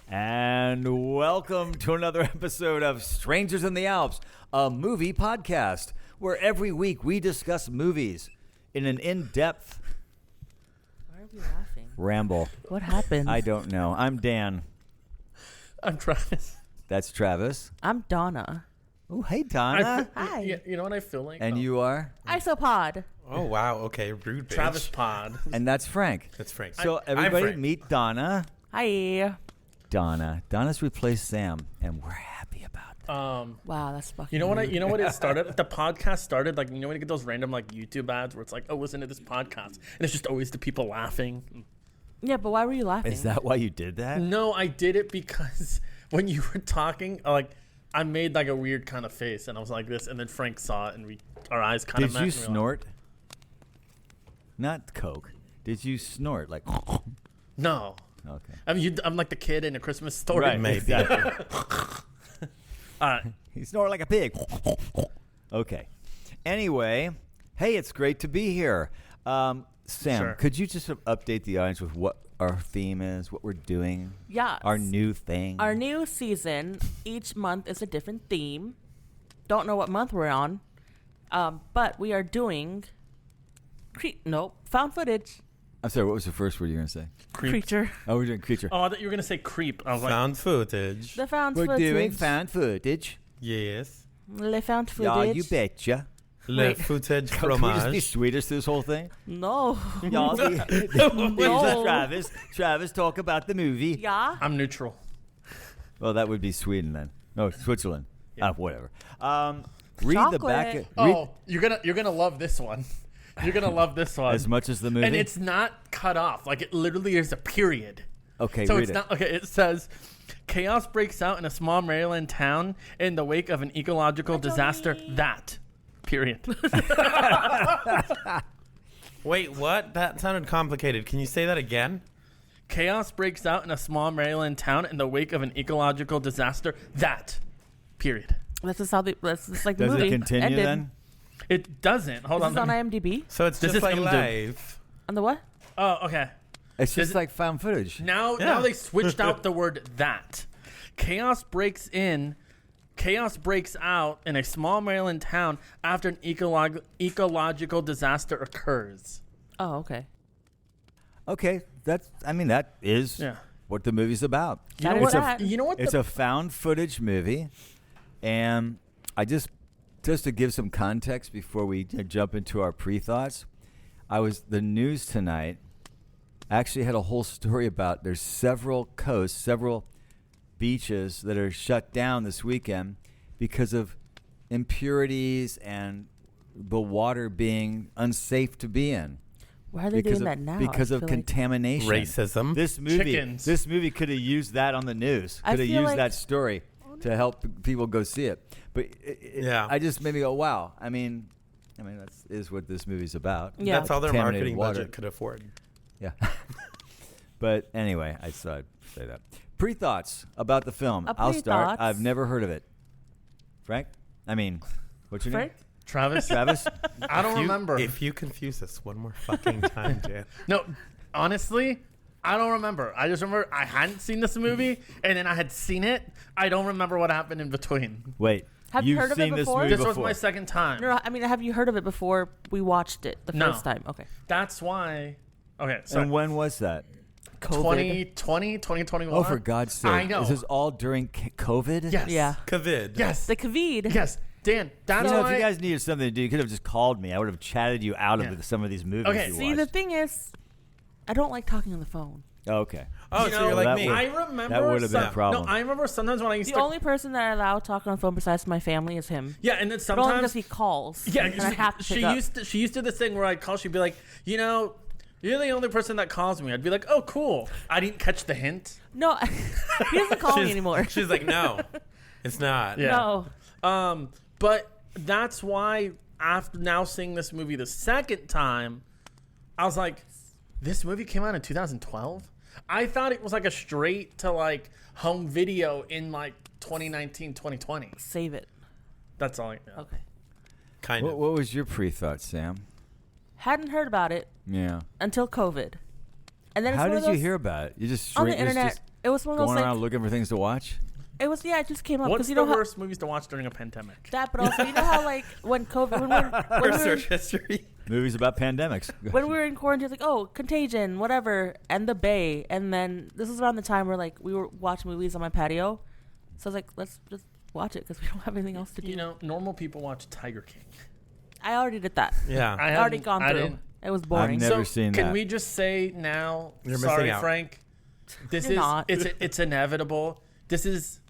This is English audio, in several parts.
And welcome to another episode of Strangers in the Alps, a movie podcast where every week we discuss movies in an in-depth Why are we laughing? ramble. What happened? I don't know. I'm Dan. I'm Travis. That's Travis. I'm Donna. Oh, hey, Donna. Hi. You know what I feel like? And you are? Isopod. Oh, wow. Okay, rude bitch. Travis Pod. And that's Frank. That's Frank. So I'm everybody Frank. meet Donna. Hi. Donna's replaced Sam, and we're happy about that. Wow, that's fucking. You know what? rude. You know what it started? The podcast started like when you get those random like YouTube ads where it's like, oh, listen to this podcast, and it's just always the people laughing. Yeah, but why were you laughing? Is that why you did that? No, I did it because when you were talking, like I made like a weird kind of face, and I was like this, and then Frank saw it, and our eyes kind of met. Did you and we were snort? Not Coke. Did you snort? Like, like, no. okay. I mean, I'm like the kid in a Christmas story. Right, Maybe. exactly. He snored like a pig. Okay. Anyway, hey, it's great to be here. Sam, Sure. could you just update the audience with what our theme is, what we're doing? Yes. Our new thing. Our new season. Each month is a different theme. Don't know what month we're on, but we are doing. Found footage. I'm sorry, what was the first word you were going to say? Creature. Oh, we're doing creature. Oh, I thought you were gonna say creep. I was like, Found footage. The found We're footage. doing found footage. Yes. Le found Yeah, footage. you betcha. Le Wait. footage Can we just be fromage. Swedish this whole thing? No. Y'all be, No. Travis, talk about the movie. Yeah. I'm neutral. Well, that would be Sweden then. No, Switzerland. Yeah. Whatever. Read the back. Chocolate. Read You're gonna love this one. You're gonna love this one. as much as the movie. And it's not cut off. Like it literally is a period. Okay, So read it's it. not okay. It says, chaos breaks out in a small Maryland town in the wake of an ecological disaster. That period. Wait, what? That sounded complicated. Can you say that again? Chaos breaks out in a small Maryland town in the wake of an ecological disaster. That period. This is how the. This is like the Does movie it continue ended. then? It doesn't. Hold This on. is on let me- IMDb. So it's This just is like MDB. live. On the what? Oh, okay. It's Does just it- like found footage. Now Yeah. they switched out the word that. Chaos breaks out in a small Maryland town after an ecological disaster occurs. Oh, okay. Okay, that is Yeah. what the movie's about. You know That what? is that. You know what? It's a found footage movie, and I just to give some context before we jump into our pre-thoughts, the news tonight actually had a whole story about there's several coasts, several beaches that are shut down this weekend because of impurities and the water being unsafe to be in. Why are they doing that now? Because I of feel like- contamination. Racism. This Chickens. movie could have used that on the news. I Could have feel used like- that story to help people go see it. But Yeah. I just made me go, wow. I mean, that is what this movie's about. Yeah. That's all their Contaminated marketing water. budget could afford. Yeah. But anyway, I thought I'd say that. Pre-thoughts about the film. A I'll start. pre-thoughts. I've never heard of it. Frank? What's your Frank? name? Travis. Travis? I don't remember. If you confuse us one more fucking time, Dan. No, honestly, I don't remember. I just remember I hadn't seen this movie, and then I had seen it. I don't remember what happened in between. Wait. Have you you've heard of it seen this before? movie This was before. my second time. No, I mean, have you heard of it before we watched it the No. first time? Okay. That's why. Okay, so And when was that? COVID. 2021. Oh, for God's sake. I know. This is all during COVID? Yes. Yeah. COVID. Yes. The COVID. Yes. Dan, that's You know, why. if you guys needed something to do, you could have just called me. I would have chatted you out Yeah. of some of these movies Okay, you See, the watched. thing is, I don't like talking on the phone. Oh, okay. Oh, You so know, you're like that me. would- I remember That would have been a some- problem. No, I remember sometimes when I used The to. only person that I allow to talk on the phone besides my family is him. Yeah, and then But only because sometimes. he calls. Yeah, and I have to pick she up. used to do this thing where I'd call. She'd be like, you know, you're the only person that calls me. I'd be like, oh, cool. I didn't catch the hint. No, he doesn't call me anymore. She's like, no, it's not. Yeah. No. But that's why after now seeing this movie the second time, I was like, this movie came out in 2012. I thought it was like a straight to like home video in like 2019, 2020. Save it. That's all I know. Okay. Kind of. What was your pre-thought, Sam? Hadn't heard about it Yeah. until COVID. And then it's How one did of those, you hear about it? You just on the it's internet? just It was one of those Going like around looking for things to watch? it was it just came up What's because you the know how worst movies to watch during a pandemic? that, but also you know how like when COVID when we were, Search history. Movies about pandemics. when we were in quarantine, like, oh, Contagion, whatever, and The Bay. And then this is around the time where, like, we were watching movies on my patio. So I was like, let's just watch it because we don't have anything else to do. You know, normal people watch Tiger King. I already did that. Yeah. I already gone I through. didn't- It was boring. I've never so seen can that. we just say now, You're sorry, missing out. Frank, this You're is not. it's inevitable. This is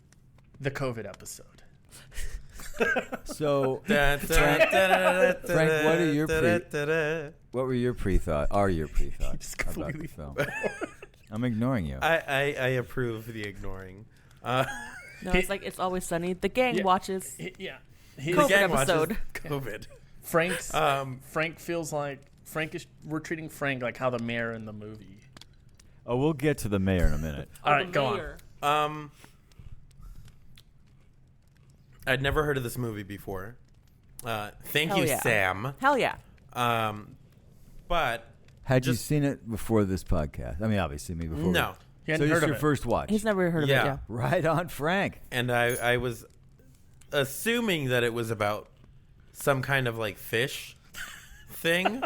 the COVID episode. So, Frank, what are your what were your pre-thoughts? Are your pre-thoughts Just about the completely film? I'm ignoring you. I approve the ignoring. No, it's like It's Always Sunny. The gang Yeah. watches. Yeah, The COVID gang episode. watches COVID. Frank feels like we're treating Frank like how the mayor in the movie. Oh, we'll get to the mayor in a minute. All right, the go on. mayor. I'd never heard of this movie before. Thank Hell you, yeah. Sam. Hell yeah. But Had you Just- seen it before this podcast? I mean, obviously, me before. no. He So hadn't this heard is of your it. first watch. He's never heard of Yeah. it, yeah. Right on, Frank. And I was assuming that it was about some kind of like fish thing,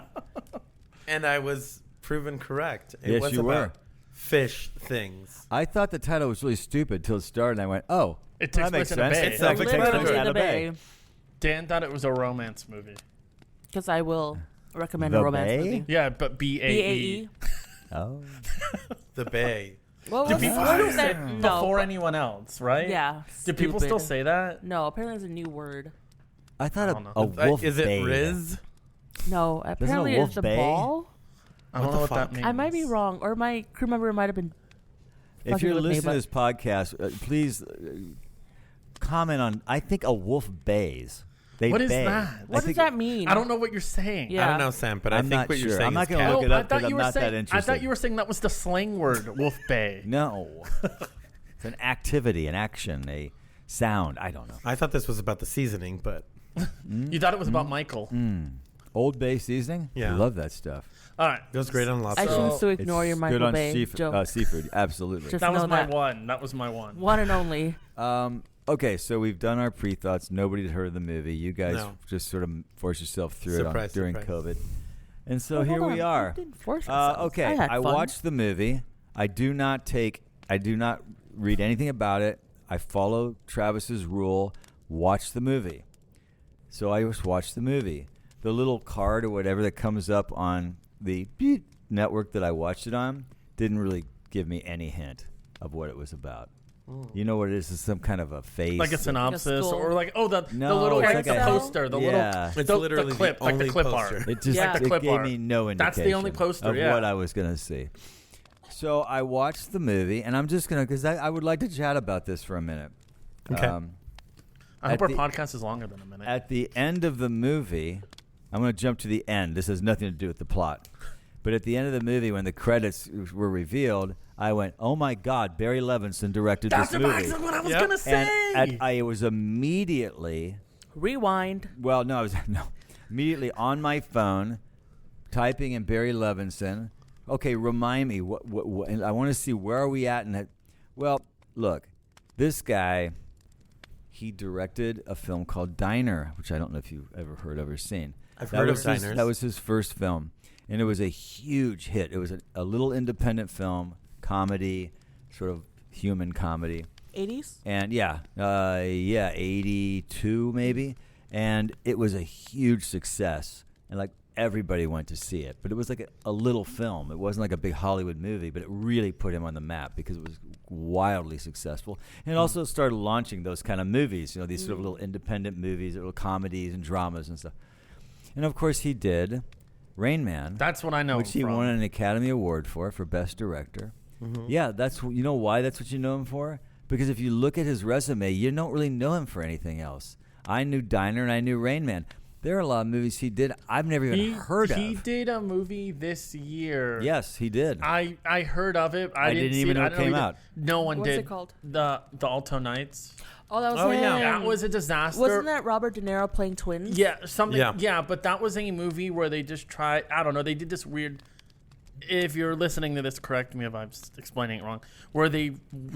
and I was proven correct. It Yes, was you about were. fish things. I thought the title was really stupid till it started, and I went, "Oh, It that takes makes place in a sense." bay. It It's takes place self-explanatory. in Literally a the bay. Bay. Dan thought it was a romance movie. Because I will recommend The a romance Bay? movie. Yeah, but BAE. BAE. Oh, The Bay. What Did was people what still was say that? No. before anyone else, right? Yeah. Did people still stupid. say that? No, apparently there's a new word. I thought I don't know. a wolf Is it bay. Riz? No, a apparently wolf it's the bay? ball. I don't What know the what that fuck? means. I might be wrong, or my crew member might have been. If fucking you're with me, listening to but- this podcast, please comment on. I think a wolf bays. They What is bay. that? What does think- that mean? I don't know what you're saying. Yeah. I don't know, Sam, but I I'm think not what you're sure. saying I'm not is gonna cat. look it I up thought because you I'm were not that saying. I interested. thought you were saying that was the slang word, Wolf Bay. No, it's an activity, an action, a sound. I don't know. I thought this was about the seasoning, but You thought it was about Michael. Old Bay seasoning. Yeah. I love that stuff. All right, it goes great on I lobster. So- choose to ignore your It's Michael good on Bay seafood. joke. Seafood, absolutely. Just that was know my that. one. That was my one. One and only. Okay, so we've done our pre-thoughts. Nobody had heard of the movie. You guys No. just sort of forced yourself through Surprise, it during surprise. COVID. And so Well, here hold we on. are. We didn't force ourselves. Okay, had I fun. watched the movie. I do not read anything about it. I follow Travis's rule, watch the movie. So I just watched the movie. The little card or whatever that comes up on the beep network that I watched it on didn't really give me any hint of what it was about. You know what it is? It's some kind of a face. Like a synopsis, skull. or like the No, little it's like like the a- poster, the Yeah. little It's the, literally the clip, the like the only clip poster. art. It just Yeah. Like the it clip gave art. me no indication That's the only poster, of yeah. what I was going to see. So I watched the movie, and I'm just going to, because I would like to chat about this for a minute. Okay. I hope At our the- podcast is longer than a minute. At the end of the movie, I'm going to jump to the end. This has nothing to do with the plot. But at the end of the movie, when the credits were revealed, I went, "Oh my God, Barry Levinson directed That's this movie." exactly what I was Yep. gonna say. And I was immediately, Rewind. well, no, I was immediately on my phone, typing in Barry Levinson. Okay, remind me. What and I want to see where are we at in it. Well, look, this guy, he directed a film called Diner, which I don't know if you've ever heard of or seen. I've That heard of was his- Diners. That was his first film, and it was a huge hit. It was a little independent film, comedy, sort of human comedy. 80s? And 82 maybe, and it was a huge success, and like everybody went to see it. But it was like a little film. It wasn't like a big Hollywood movie, but it really put him on the map because it was wildly successful, and it also started launching those kind of movies. You know, these sort of little independent movies, little comedies and dramas and stuff. And of course, he did Rain Man. That's what I know. Which he him from. won an Academy Award for Best Director. Yeah, you know why that's what you know him for? Because if you look at his resume, you don't really know him for anything else. I knew Diner and I knew Rain Man. There are a lot of movies he did I've never even heard He of. did a movie this year. Yes, he did. I heard of it. I didn't see even know I it didn't came either. out. No one What's did. it called? The Alto Nights. Oh, that was Oh, him. yeah. That was a disaster. Wasn't that Robert De Niro playing twins? Yeah, something. Yeah. Yeah, but that was a movie where they just tried. I don't know. They did this weird if you're listening to this, correct me if I'm explaining it wrong, where they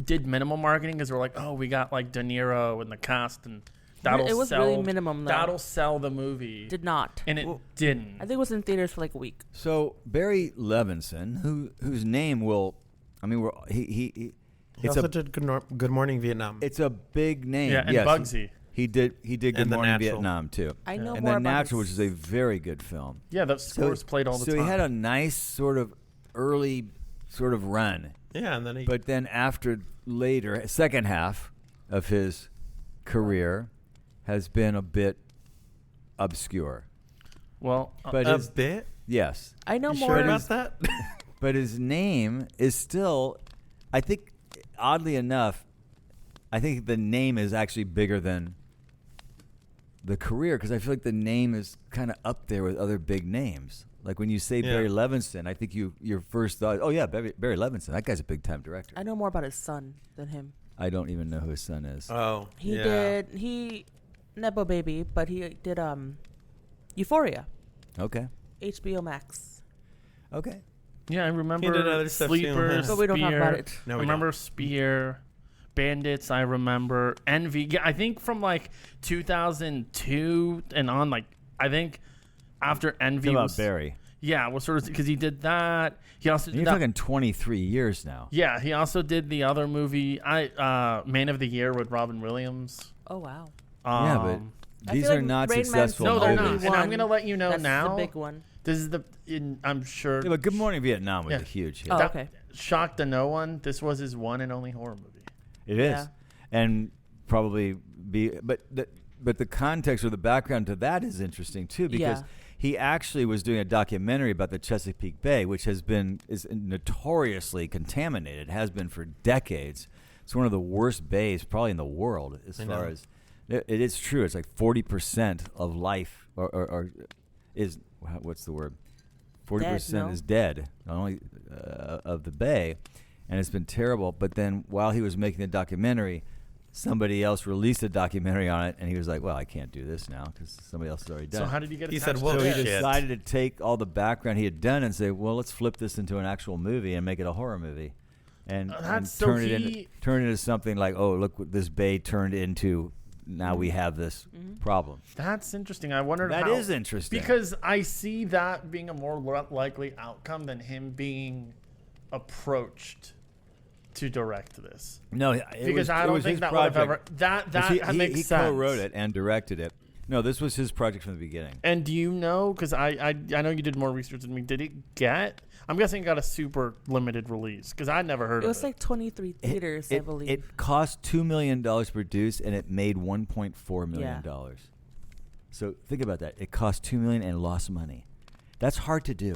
did minimal marketing because we're like, oh, we got like De Niro in the cast and that'll It was sell. really minimum, though. That'll sell the movie. Did not. And it didn't. I think it was in theaters for like a week. So Barry Levinson, whose name will, I mean, He it's also a did Good Morning Vietnam. it's a big name. Yeah, and yes, Bugsy. He did Good And The Morning Natural. Vietnam too. I know And more The about Natural, his- which is a very good film. Yeah, the scores played all the so time. he had a nice sort of early sort of run, Yeah, and then he. but then after later, second half of his career has been a bit obscure. Well, But a his, bit. yes, I know You more. sure about that? but his name is still, I think, oddly enough, I think the name is actually bigger than the career because I feel like the name is kind of up there with other big names. Like when you say Yeah. Barry Levinson, I think your first thought, oh yeah, Barry Levinson, that guy's a big time director. I know more about his son than him. I don't even know who his son is. Oh, He yeah. did Nepo Baby, but he did Euphoria, Okay, HBO Max. okay. yeah, I remember He did other stuff too. Sleepers. But we don't talk Spear. about it. No, I we remember don't. Spear, Bandits. I remember Envy. Yeah, I think from like 2002 and on. Like I think after Envy Talking about was Barry. yeah, was sort of because he did that. He also And did you're that. talking 23 years now. Yeah, he also did the other movie, Man of the Year with Robin Williams. Oh wow. Yeah, but I these feel are like not Rain Man's successful no, the they're only movies. not. And I'm one gonna let you know That's now. the big one. This is I'm sure. Yeah, but Good Morning Vietnam was Yeah. a huge hit. Oh, that- okay. Shocked to no one. This was his one and only horror movie. It is, Yeah. and probably but the context or the background to that is interesting too because Yeah. he actually was doing a documentary about the Chesapeake Bay, which is notoriously contaminated, has been for decades. It's one of the worst bays probably in the world as I far know. as it is true. It's like 40% of life or is what's the word? 40% no? is dead, not only of the bay, and it's been terrible. But then while he was making the documentary, somebody else released a documentary on it, and he was like, "Well, I can't do this now because somebody else has already done So it." how did he get? He attached said, to "Well, So this? he shit." decided to take all the background he had done and say, "Well, let's flip this into an actual movie and make it a horror movie, and So turn he- it into something like, oh, look what this bay turned into. Now we have this problem." That's interesting. I wondered That how, is interesting because I see that being a more likely outcome than him being approached to direct this. No, Because I don't think that would have ever that he makes he sense. co-wrote it and directed it. No, this was his project from the beginning. And do you know? Because I know you did more research than me. Did it get? I'm guessing it got a super limited release because I never heard It of was it. like 23 theaters, I believe. It cost $2 million to produce, and it made $1.4 million. Yeah. So think about that. It cost $2 million and lost money. That's hard to do.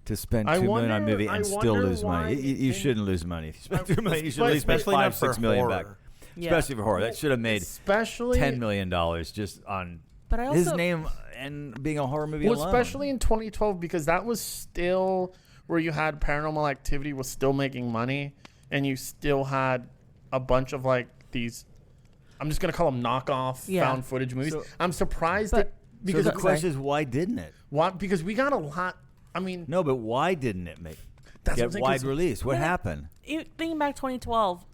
To spend I $2 million on a wonder- movie I and still wonder lose money. why You they- shouldn't lose money. If you spend $2 million, you should But at least make especially not for $5-6 million back. horror. Yeah. Especially for horror. That should have made especially $10 million just on But I also his name and being a horror movie Well, alone. especially in 2012 because that was still where you had Paranormal Activity was still making money, and you still had a bunch of like these. I'm just gonna call them knockoff Yeah. found footage movies. So- I'm surprised But- that So because the Sorry. question is, why didn't it? what because we got a lot. I mean, No, but why didn't it That's what I'm get saying, wide 'cause- release? What Yeah. happened? thinking back 2012,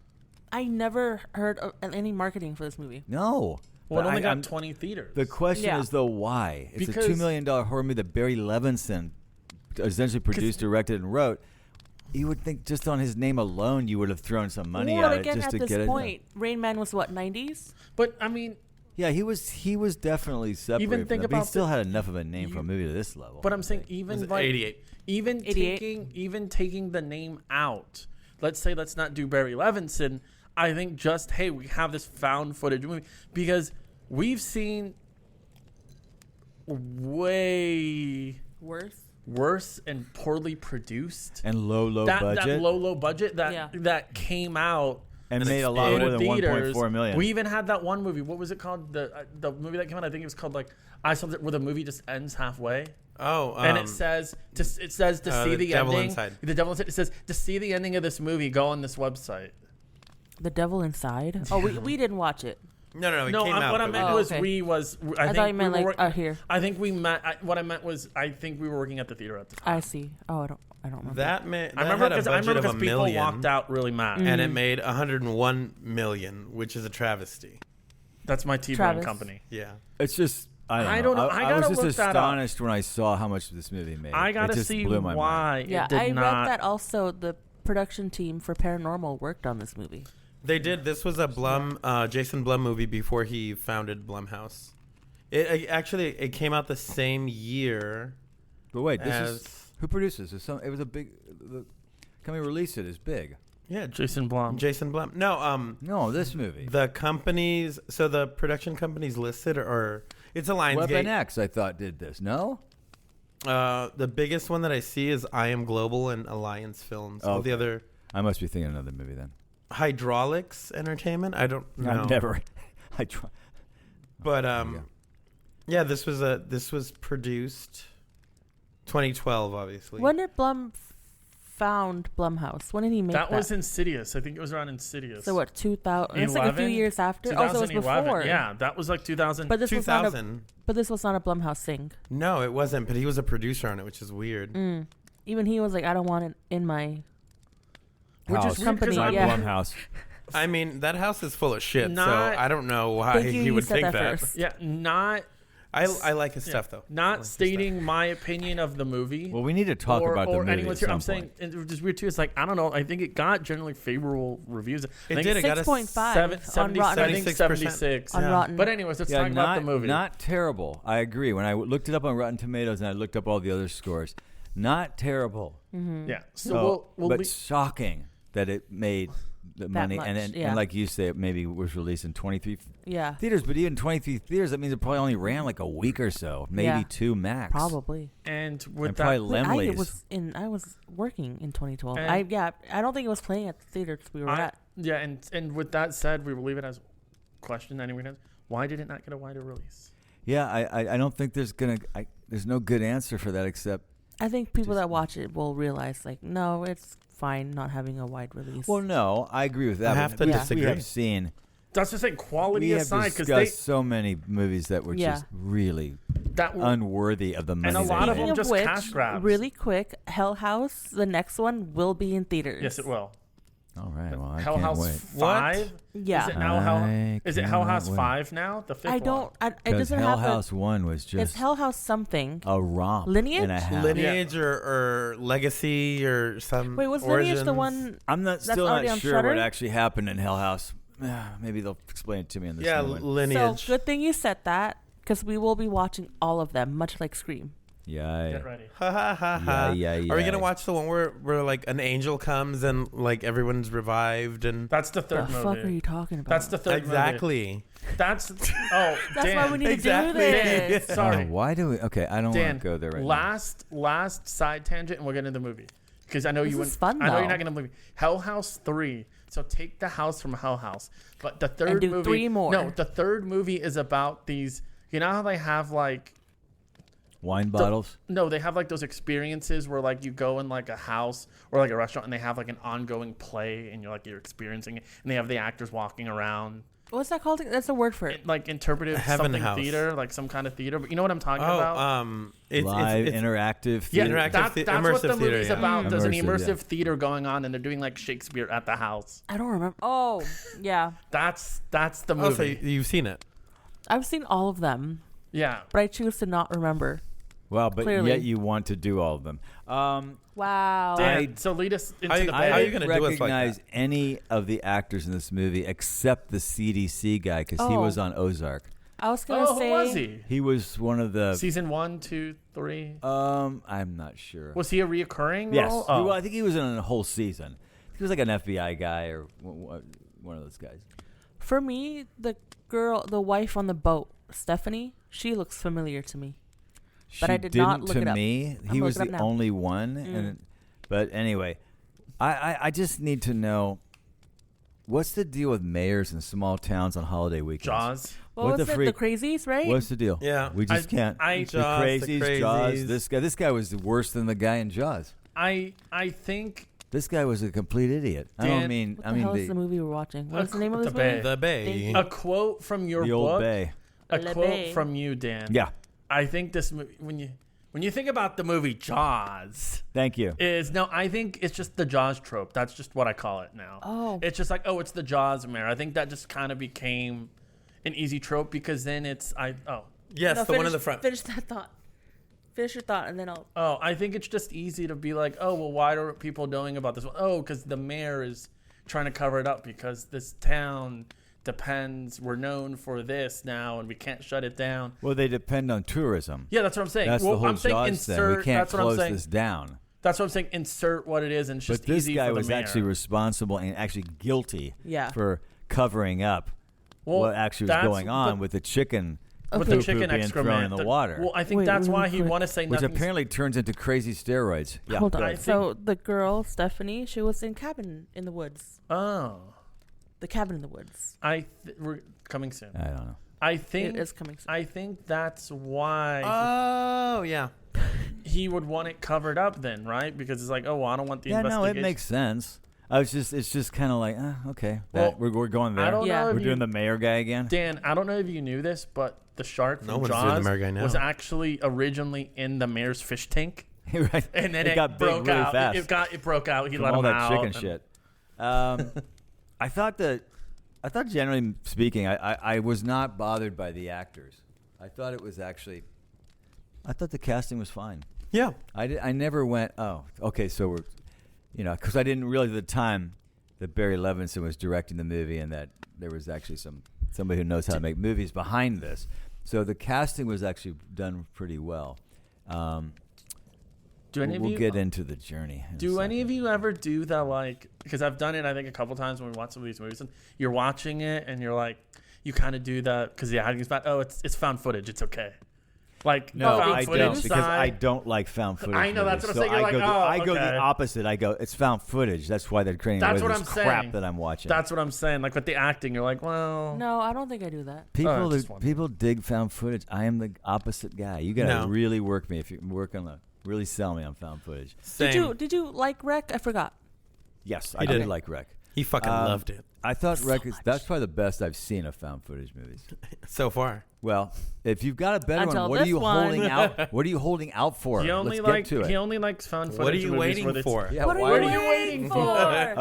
I never heard of any marketing for this movie. No. well, it But only got I'm- 20 theaters. The question Yeah. is, though, why? It's a Because- $2 million horror movie that Barry Levinson essentially produced, directed, and wrote. You would think just on his name alone, you would have thrown some money Well, at it again, just at to this get it. point, Rain Man was what, 90s? but I mean, Yeah, he was definitely separated. Even from think that, but he about still the- had enough of a name for a you- movie to this level. but I'm saying even Was it like 88? even 88? taking the name out. Let's not do Barry Levinson. I think just hey, we have this found footage movie because we've seen way Worse? and poorly produced and low that budget low budget that Yeah. that came out and and made a lot in more than theaters. 1.4 million. We even had that one movie. What was it called? The movie that came out. I think it was called like I saw it where the movie just ends halfway. Oh, And it says to see The the Devil ending. Inside. The Devil Inside. It says to see the ending of this movie, go on this website. The Devil Inside? Oh, we didn't watch it. no, it No, came out. what I but meant we Oh, was okay. I I think thought you meant we were like work- here. I think we met. What I meant was I think we were working at the theater at the time. I see. Oh, I don't. I don't remember. That I remember had a budget of $1 people million, walked out really mad. Mm. and it made $101 million, which is a travesty. That's my T-bone Travis. company. Yeah. It's just I don't know. I was gotta just look that up. astonished when I saw how much this movie made. I It gotta just see blew my mind. why Yeah, it did I not. read that also the production team for Paranormal worked on this movie. They did. This was a Jason Blum movie before he founded Blumhouse. It came out the same year. But wait, this as is who produces this? It was a big. The company released it is big. yeah, Jason Blum. Jason Blum. No, No, this movie. the companies. So the production companies listed, or it's a Lionsgate. Weapon X, I thought did this. No. The biggest one that I see is I Am Global and Alliance Films. All the other I must be thinking of another movie then. Hydraulics Entertainment. I don't know. I've never. I try. But Yeah. yeah, this was produced 2012, obviously. When did Blum found Blumhouse? When did he make that? That was Insidious. I think it was around Insidious. So what? 2000. It's like a few 11? years after. Oh, so it was 2011. before. Yeah, that was like 2000. But this was not a. 2000. But this was not a Blumhouse thing. No, it wasn't. But he was a producer on it, which is weird. Mm. Even he was like, I don't want it in my. Which is House. weird Company, 'cause I'm yeah. Blumhouse. I mean, that house is full of shit. Not- so I don't know why Thank you, he you would said think that that. first. Yeah, not I like his yeah, stuff though. I Not like his stating my opinion of the movie. Well, we need to talk about the or movie anyone's at here. some I'm saying, point. and it's just weird too. It's like I don't know. I think it got generally favorable reviews. It I did. think It got a 6.5 on 70, Rotten. I think 76. On Yeah. Rotten. But anyways, let's Yeah, talk about the movie. Not terrible. I agree. When I looked it up on Rotten Tomatoes and I looked up all the other scores, not terrible. Mm-hmm. Yeah. So So, we'll but be, shocking that it made the money, much, and yeah. like you say, it maybe was released in 23 Yeah. theaters. But even 23 theaters, that means it probably only ran like a week or so, maybe Yeah. 2 max. Probably. and with And that, probably Wait, Lemley's. I was working in 2012. And- I don't think it was playing at the theaters we were at. yeah, and with that said, we will leave it as question anyway. Why did it not get a wider release? Yeah, I don't think there's there's no good answer for that except. I think people Just- that watch it will realize, like, no, it's fine not having a wide release. Well, no, I agree with that. I have but to we disagree. have seen. That's just like quality We have aside, because discussed so many movies that were Yeah. just really that will, unworthy of the money. a they lot of made. them just which, cash grabs. really quick, Hell House, the next one will be in theaters. yes, it will. All right, well, I Hell can't House wait. 5. Yeah. Is it now Hell? I Is it Hell cannot House wait. 5 now? The fifth I one. don't. It Because doesn't Hell have House 1 was It's just Hell House something. a romp Lineage? and a half. Lineage or Legacy or some. Wait, was Origins. Lineage the one? I'm not That's still already not on sure what Shudder? actually happened in Hell House. Maybe they'll explain it to me in this Yeah, new one. Lineage. So good thing you said that, because we will be watching all of them, much like Scream. Yeah, Get ready. Ha ha ha ha. Yeah. Are we gonna watch the one where like an angel comes and like everyone's revived and That's the The third movie. fuck are you talking about? That's the third movie. exactly? That's That's Dan, why we need exactly. to do this. Sorry, why do we? Okay, I don't want Dan. to go there right last side tangent, and we'll get into the movie because I know This you. is fun, I know though. you're not gonna believe me. Hell House 3. So take the house from Hell House, but the third do movie. 3 more. No, the third movie is about these. You know how they have like. now. Wine bottles. No, they have like those experiences where like you go in like a house or like a restaurant and they have like an ongoing play and you're experiencing it and they have the actors walking around. What's that called? That's a word for it. Like interpretive Heaven something House. theater, like some kind of theater. But you know what I'm talking Oh, about? Live interactive. Yeah, theater. interactive that's immersive what the theater, movie's yeah. about. There's an Immersive, immersive yeah. theater going on, and they're doing like Shakespeare at the house. I don't remember. Oh, yeah. That's the Oh, so movie. you've seen it? I've seen all of them, Yeah, but I choose to not remember. Well, but Clearly. yet you want to do all of them. Wow. Dan, so lead us into How the you- I how bed. you didn't gonna do us like recognize that? any of the actors in this movie except the CDC guy because he Oh. was on Ozark. I was gonna Oh, say. who was he? He was one of the. Season 1, 2, 3. I'm not sure. Was he a reoccurring Yes, role? Oh. well, I think he was in a whole season. He was like an FBI guy or one of those guys. For me, the wife on the boat, Stephanie, she looks familiar to me. But She I did didn't not look to it up. me. I'm He was looking the it up now. only one. But anyway, I just need to know what's the deal with mayors in small towns on holiday weekends. Jaws. What What was the it? freak- The Crazies, right? What's the deal? Yeah. we just can't. I- Jaws, the the crazies, Jaws. Crazies. This guy was worse than the guy in Jaws. I think This guy was a complete idiot. I don't Dan, mean. What I the mean hell is the movie we're watching? What's the name of this The Bay. movie? The Bay. Thank you. a quote from your the book. old bay. A Le quote Bay. from you, Dan. Yeah. I think this movie When you think about the movie Jaws, Thank you. I think it's just the Jaws trope. That's just what I call it now. Oh. It's just like, it's the Jaws mare. I think that just kind of became an easy trope because then it's Yes, No, the one in the front. Finish that thought. Finish your thought, and then I'll. I think it's just easy to be like, why are people knowing about this one? Because the mayor is trying to cover it up because this town we're known for this now and we can't shut it down. Well, they depend on tourism. Yeah, that's what I'm saying. That's the whole I'm saying Jaws thing. We can't close this down. That's what I'm saying. Insert what it is, and it's just But this easy guy for the was mayor. actually responsible and actually guilty for covering up what actually was that's going on the- with the chicken. with Okay. the chicken being excrement thrown in the water. Well, I think Wait, that's really why he quick. want to say Which nothing. apparently turns into crazy steroids. Yeah. Hold go on. ahead. So the girl Stephanie, she was in Cabin in the Woods. Oh, The Cabin in the Woods. we're coming soon. I don't know. I think It is coming soon. I think that's why Oh, yeah. he would want it covered up then, right? Because it's like, I don't want the Yeah, no, investigation. it makes sense. It's just kind of like, okay, Well, we're going there. I don't Yeah. know if We're you, doing the mayor guy again. Dan, I don't know if you knew this, but the shark No from one's doing the Jaws mayor guy now. was actually originally in the mayor's fish tank, Right. and then it got big broke really out. fast. It broke out. He from let all him that out. chicken and- shit. I thought generally speaking, I was not bothered by the actors. I thought the casting was fine. Yeah. I never went, okay, so we're, because I didn't realize at the time that Barry Levinson was directing the movie and that there was actually somebody who knows how to make movies behind this. So the casting was actually done pretty well. Do any of we'll you get into the journey. in a Do any of second. you ever do that, like, because I've done it, I think, a couple times when we watch some of these movies, and you're watching it, and you're like, you kind of do that, because the acting's bad. It's found footage. It's okay. Like, No, found I footage don't, because I side- don't like found footage. I know, that's movies. what I'm saying. You're like, I go okay. the opposite. I go, it's found footage. That's why they're creating That's all what this I'm crap saying. that I'm watching. That's what I'm saying. Like, with the acting, you're like, well. No, I don't think I do that. People just wondering. people dig found footage. I am the opposite guy. You gotta No. really work me if you work on really sell me on found footage. Same. Did you like Rec? I forgot. Yes, He I did did. like Rec. He fucking loved it I thought So Rec much. that's probably the best I've seen of found footage movies. so far. Well, if you've got a better Until one, what are this you one. holding out? What are you holding out for? He only Let's get to it. he only likes found footage. What are you movies waiting where they- for? Yeah, What why are you waiting for?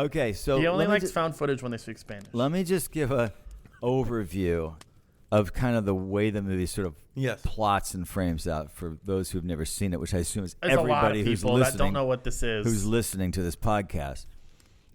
Okay, so He only let me likes ju- found footage when they speak Spanish. Let me just give a overview of kind of the way the movie sort of Yes. plots and frames out for those who've never seen it, which I assume is There's a lot everybody of who's people that listening, don't know what this is. who's listening to this podcast.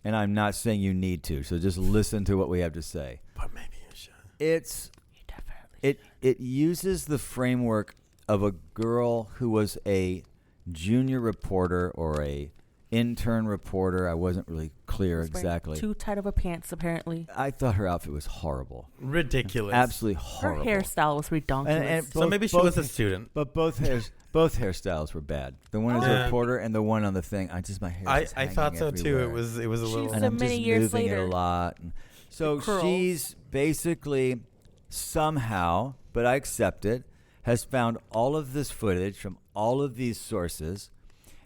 And I'm not saying you need to, so just listen to what we have to say. But maybe you should. It's You definitely. it uses the framework of a girl who was a junior reporter or a intern reporter. I wasn't really clear Was wearing exactly. Too tight of a pants, apparently. I thought her outfit was horrible, Ridiculous. absolutely Her horrible. hairstyle was redonkulous. And So maybe she was a student. But both hairstyles were bad. The one as a Yeah. reporter and the one on the thing. My hair. I thought so too. It was a little. and So I'm many just years moving it later. a lot. And so It curls. she's basically somehow, but I accept it, has found all of this footage from all of these sources,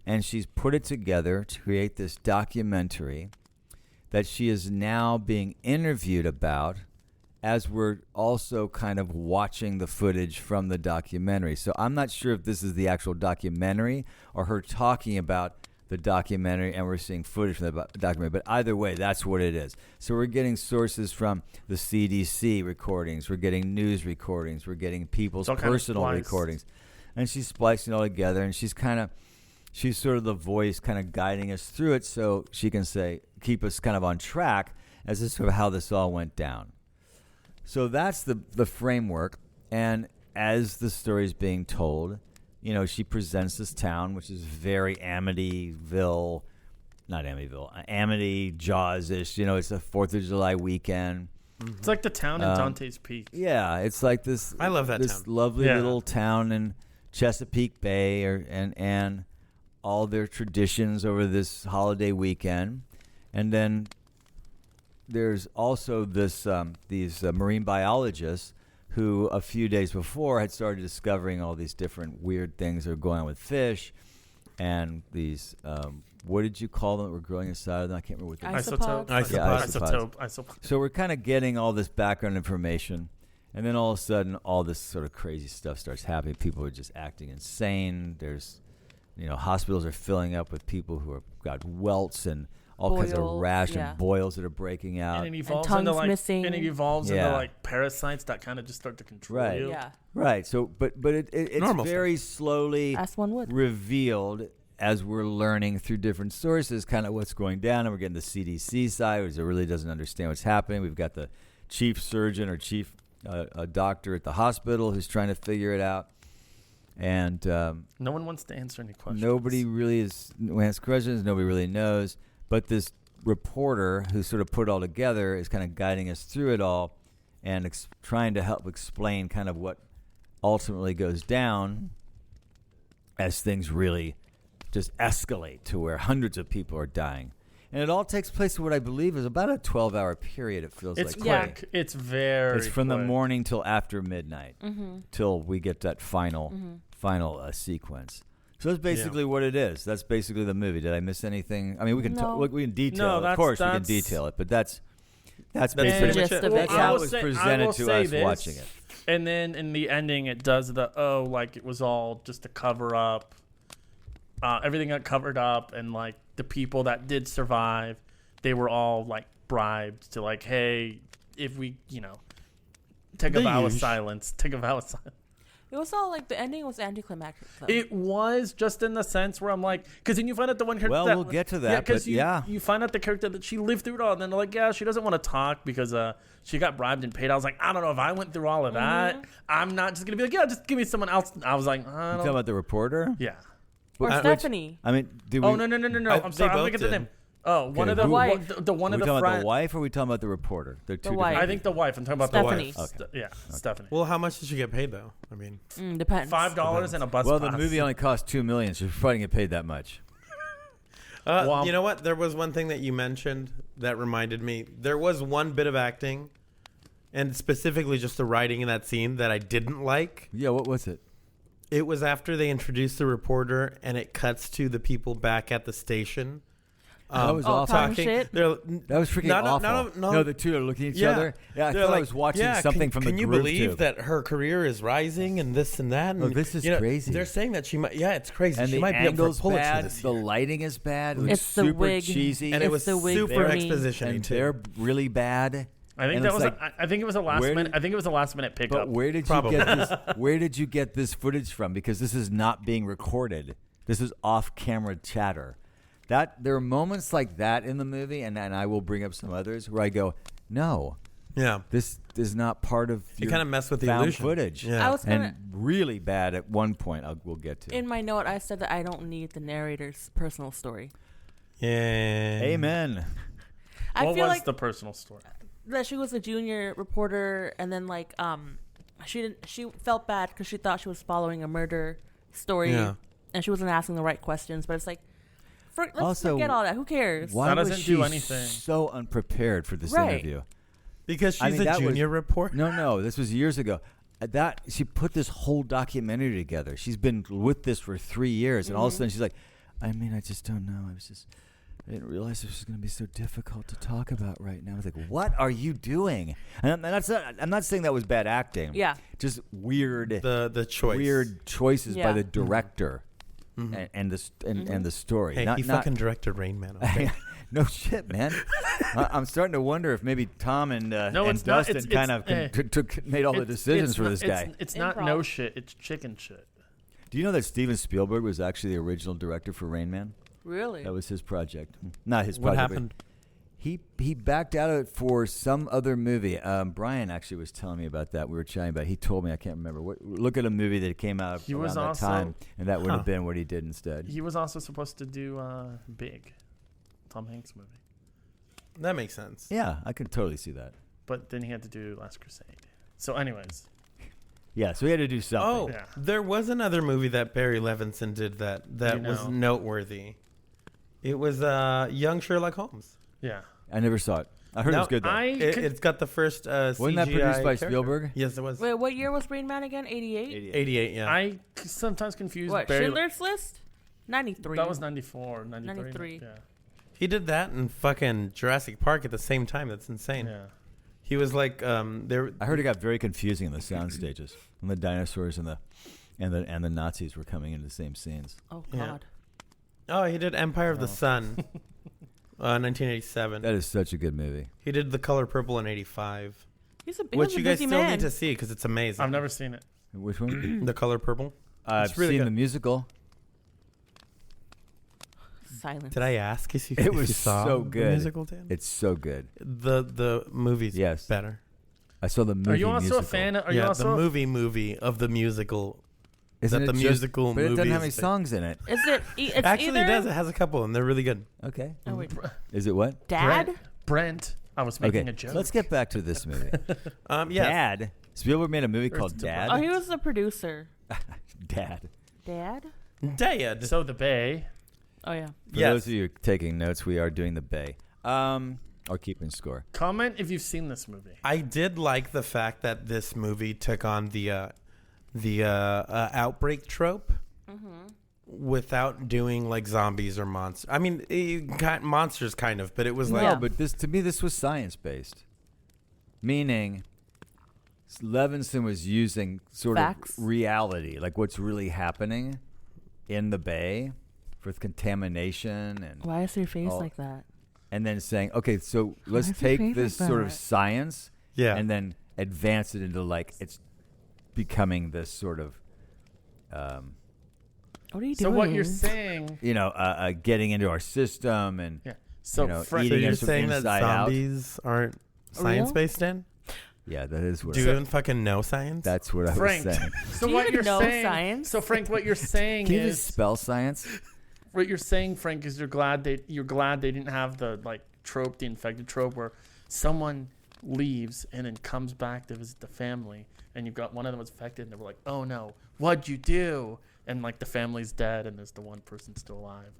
and she's put it together to create this documentary that she is now being interviewed about as we're also kind of watching the footage from the documentary. So I'm not sure if this is the actual documentary or her talking about the documentary and we're seeing footage from the documentary. But either way, that's what it is. So we're getting sources from the CDC recordings. We're getting news recordings. We're getting people's all kind of personal spliced. recordings. And she's splicing it all together, and she's sort of the voice kind of guiding us through it so she can keep us kind of on track as to sort of how this all went down. So that's the framework, and as the story is being told, she presents this town, which is very Amity, Jaws-ish. It's a 4th of July weekend. It's like the town in Dante's Peak. Yeah, it's like this. I love that this town. lovely Yeah. little town in Chesapeake Bay, and all their traditions over this holiday weekend, and then there's also these marine biologists who a few days before had started discovering all these different weird things that are going on with fish, and these what did you call them that were growing inside of them? I can't remember what they were. Isopods? Isotope. Yeah, Isotope. So we're kind of getting all this background information, And then all of a sudden, all this sort of crazy stuff starts happening. People are just acting insane. There's, hospitals are filling up with people who have got welts and all kinds of Boils, rash yeah. and boils that are breaking out. And it evolves tongues into missing. and it evolves Yeah. into like parasites that kind of just start to control Right. you. Yeah. Right. So, but it's Normal very slowly As one would. revealed as we're learning through different sources kind of what's going down. And we're getting the CDC side, which really doesn't understand what's happening. We've got the chief surgeon or chief doctor at the hospital who's trying to figure it out. And No one wants to answer any questions. nobody really has questions. Nobody really knows. But this reporter who sort of put it all together is kind of guiding us through it all and trying to help explain kind of what ultimately goes down as things really just escalate to where hundreds of people are dying. And it all takes place in what I believe is about a 12-hour period, it feels It's like. quick. It's very It's from the quick. morning till after midnight, Mm-hmm. till we get that final sequence. So that's basically what it is. That's basically the movie. Did I miss anything? I mean, we can No. we can detail No, it. Of that's- course, we can that's- detail it, but that's That's basically pretty much gist it. of it, that's yeah. how I it will was say- I presented will to say us this, watching it. And then in the ending, it does like it was all just a cover up. Everything got covered up, and like the people that did survive, they were all like bribed to like, hey, if we, take a The vow of usual. silence. Take a vow of silence. It was all like the ending was anticlimactic. Though. It was just in the sense where I'm like, because then you find out the one character. Well, that, we'll get to that, because but yeah. you find out the character that she lived through it all, and then they're like, yeah, she doesn't want to talk because she got bribed and paid. I was like, I don't know if I went through all of that. I'm not just gonna be like, yeah, just give me someone else. I was like, I You don't. talking about the reporter? Yeah. or Which- Stephanie. I mean, did we? Oh no. I'm sorry. I'm both looking at the did. name. Oh, one Okay, of the who- wife. the one Are of we the talking about friends. the wife, or are we talking about the reporter? They're two wife. different. I think the wife. I'm talking about Stephanie. the wife. Okay. Stephanie. Well, how much did she get paid though? I mean, Depends. $5 and a bus Well, pass. the movie only cost $2 million, so she's probably gonna get paid that much. Well, you know what? There was one thing that you mentioned that reminded me. There was one bit of acting, and specifically just the writing in that scene that I didn't like. Yeah, what was it? It was after they introduced the reporter, and it cuts to the people back at the station. That was awful. talking shit? They're, That was freaking awful. No, the two are looking at each other. Yeah, I They're thought I like, was watching yeah, something from the Can you Groove believe Tube. that her career is rising and this and that? And, Oh, this is crazy. They're saying that she might. Yeah, it's crazy. And she the might be up for a angle's Pulitzer bad. this The year. lighting is bad. It looks It's the super wig. cheesy. And it It's was the wig super for me. exposition-y and too. they're really bad. I think And that it's was. like, I think it was a last where minute. did- I think it was a last minute pickup. But where did Probably. you get this? Where did you get this footage from? Because this is not being recorded. This is off-camera chatter. There are moments like that in the movie, and I will bring up some others where I go, no, Yeah, this is not part of you your kind of mess with the found illusion. footage. Yeah. I was gonna. And really bad at one point. We'll get to. In my note, I said that I don't need the narrator's personal story. Yeah. Amen. I what feel was like the personal story? that she was a junior reporter, and then like she felt bad because she thought she was following a murder story, Yeah. and she wasn't asking the right questions. But it's like, let's Also, forget all that. Who cares? Why That was doesn't she do anything. so unprepared for this Right. interview? Because she's I mean, a that was- junior reporter. No, this was years ago. That she put this whole documentary together. She's been with this for 3 years, and all of a sudden she's like, I mean, I just don't know. I didn't realize this was going to be so difficult to talk about right now. I was like, what are you doing? And I'm not saying that was bad acting. Yeah. Just weird The choice. weird choices by Yeah. the director and the story. Hey, he fucking directed Rain Man. Okay? No shit, man. I'm starting to wonder if maybe Tom and No, and it's not. Dustin It's- kind of made all the decisions for this guy. It's not Improv. no shit. It's chicken shit. Do you know that Steven Spielberg was actually the original director for Rain Man? Really? That was his project. Not his What project. but happened? He backed out of it for some other movie. Brian actually was telling me about that. We were chatting about it. He told me, I can't remember. Look at a movie that came out He around was that also- time, and that would Huh. have been what he did instead. He was also supposed to do Big, Tom Hanks movie, That makes sense. Yeah, I could totally see that. but then he had to do Last Crusade. So, anyways, Yeah, so he had to do something. Oh, Yeah. there was another movie that Barry Levinson did that You was know. noteworthy. It was Young Sherlock Holmes. yeah. I never saw it. I heard it No, was good though. It's got the first Wasn't that CGI produced by character. Spielberg? Yes, it was. Wait, what year was Rain Man again? 88? 88, yeah. I sometimes confuse What, Barry. Schindler's List? 93. That was 94, 93. 93. Yeah. He did that and fucking Jurassic Park at the same time. That's insane. Yeah. He was like there. I heard it got very confusing in the sound stages when the dinosaurs and the Nazis were coming into the same scenes. Oh Yeah. God. Oh, he did Empire of the Sun, 1987. That is such a good movie. He did The Color Purple in '85, He's a which you guys busy still man. need to see because it's amazing. I've never seen it. Which one? The Color Purple. I've really seen good. the musical. Silence. Did I ask if you, It if was you saw so the good. musical, Dan? It's so good. The movie's Yes. better. I saw the movie. Are you also musical. a fan? Are yeah, you also the movie of the musical. Isn't that it the just- musical But it movie doesn't have is any big. songs in it. Is it? It's Actually, either. it does. It has a couple, and they're really good. Okay. Oh, wait. Is it what? Dad. Brent. I was making Okay. a joke. Let's get back to this movie. Yes. Dad. Spielberg made a movie called it's a- Dad. Oh, he was the producer. Dad. Dad. Dad. So the Bay. Oh yeah. For Yes. those of you taking notes, we are doing the Bay. Or keeping score. Comment if you've seen this movie. I did like the fact that this movie took on the outbreak trope without doing like zombies or monsters. I mean, monsters kind of, but it was like No, but this to me this was science based. Meaning Levinson was using sort Facts. of reality, like what's really happening in the Bay with contamination Why is your face Oh. like that? and then saying, okay, so let's is your take face this like sort of that? science yeah. and then advance it into like it's becoming this sort of What are you So doing? what you're saying? getting into our system and Yeah. So eating So it you're from saying that inside out. zombies aren't science based, Dan? yeah, that is what Do you even fucking know science? that's what I Frank. was saying. So Do you what even you're know saying? science? So Frank, what you're saying Can you just is spell science? what you're saying, Frank, is you're glad they didn't have the like trope, the infected trope, where someone leaves and then comes back to visit the family, and you've got one of them was infected, and they were like, "Oh no, what'd you do?" And like the family's dead, and there's the one person still alive.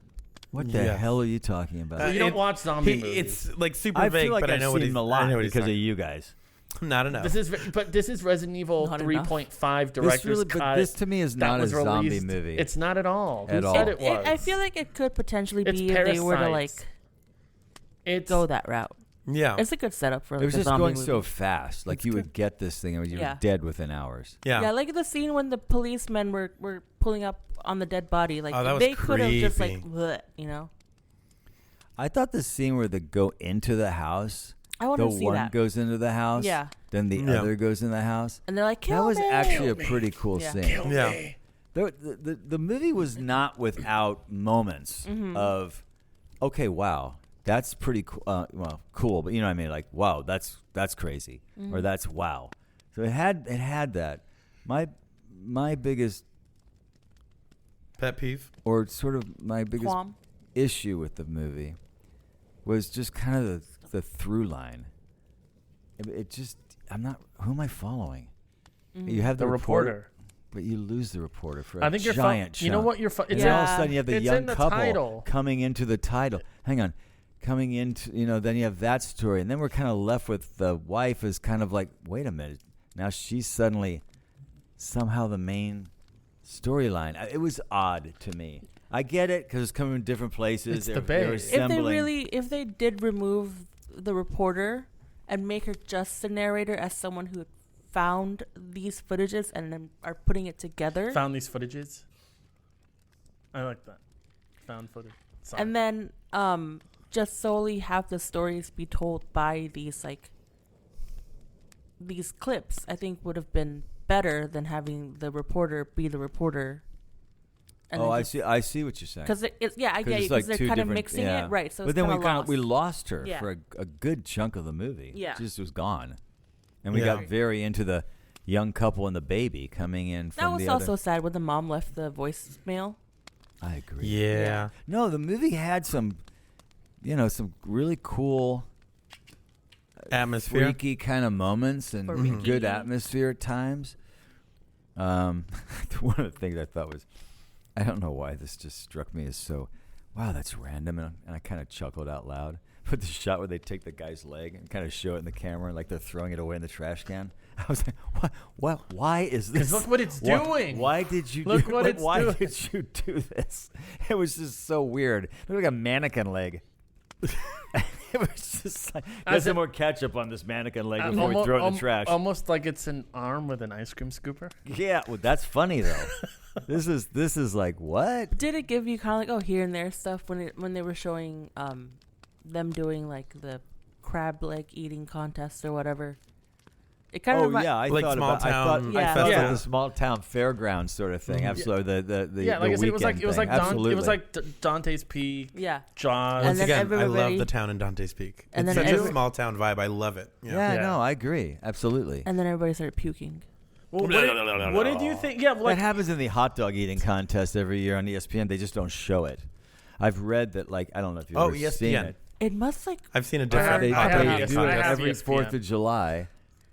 What the Yes. hell are you talking about? So you don't watch zombie movies. It's like super I vague, feel like but I've I know what seen he's him a lot I know what he's because of talking- you guys. Not enough. This is Resident Evil Not 3.5 This director's really, cut. but this to me is that not a was zombie released. movie. It's not at all. At Who all. said it was? I feel like it could potentially It's be if they were to like parasites. It's go that route. yeah. It's a good setup for it like, was a just zombie going movie. so fast. Like you would get this thing and you were Yeah. dead within hours. Yeah. Yeah, like the scene when the policemen were pulling up on the dead body. Like Oh, that was they could have just like, creepy. bleh, you know. I thought the scene where they go into the house, I want the to see one that. goes into the house, Yeah, then the Yeah. other goes in the house. and they're like, kill That was me! actually a me. pretty cool Yeah. scene. Kill Yeah. me. The movie was not without moments Mm-hmm. of, okay, wow, that's pretty cool. Cool, but you know what I mean? Like, wow, that's crazy, Mm-hmm. or that's wow. So it had that. My biggest, Pet peeve. or sort of my biggest Qualm. issue with the movie was just kind of the through line. It just, who am I following? Mm-hmm. You have The the reporter. but you lose the reporter for I a think you're giant You know chunk. what? You're. And It's then all of Yeah. a sudden you have the It's young in the couple title. coming into the title. Hang on. Coming into, then you have that story. And then we're kind of left with the wife is kind of like, wait a minute. Now she's suddenly somehow the main storyline. It was odd to me. I get it because it's coming from different places. It's the They're Bay. assembling. If they did remove the reporter and make her just the narrator as someone who found these footages and then are putting it together, Found these footages. I like that. Found footage. Sorry. and then just solely have the stories be told by these clips, I think would have been better than having the reporter be the reporter. I see what you're saying. Because I get you, it's because like they're two kind of different- mixing yeah. it, right? So but it's then kinda we lost. lost her Yeah. for a good chunk of the movie. Yeah. She just was gone, and we Yeah. got very into the young couple and the baby coming in from That was the also other. sad when the mom left the voicemail. I agree. Yeah. No, the movie had some really cool, Atmosphere. freaky kind of moments and Freaky. good atmosphere at times. One of the things I thought was, I don't know why this just struck me as so, wow, that's random, and I kind of chuckled out loud. But the shot where they take the guy's leg and kind of show it in the camera, like they're throwing it away in the trash can. I was like, what? Why is this? 'Cause look what it's doing. Why did you? Look do, what like, it's why doing. did you do this? It was just so weird. It looked like a mannequin leg. It was just like, As get some it- more ketchup on this mannequin leg before we throw it in the trash. Almost like it's an arm with an ice cream scooper. Yeah, well, that's funny though. This is like what? Did it give you kind of like here and there stuff when they were showing them doing like the crab leg eating contest or whatever? It kind of I Like thought small about. I town thought festival. like the small town fairground sort of thing. Absolutely, the Yeah, like I said, it was like Absolutely. it was like Dante's Peak, yeah. Jaws. And Once then again, I love everybody- the town in Dante's Peak. And It's then such a every- small town vibe. I love it. Yeah, Yeah. no, I agree. Absolutely. And then everybody started puking. Well, what did you think? Yeah, That like happens in the hot dog eating contest every year on ESPN. They just don't show it. I've read that, like, I don't know if you've Oh, ever seen ESPN. it. It must like I've seen a I have- different They, I hot have dog they ESPN. eating do it I have contest. every ESPN. 4th of July.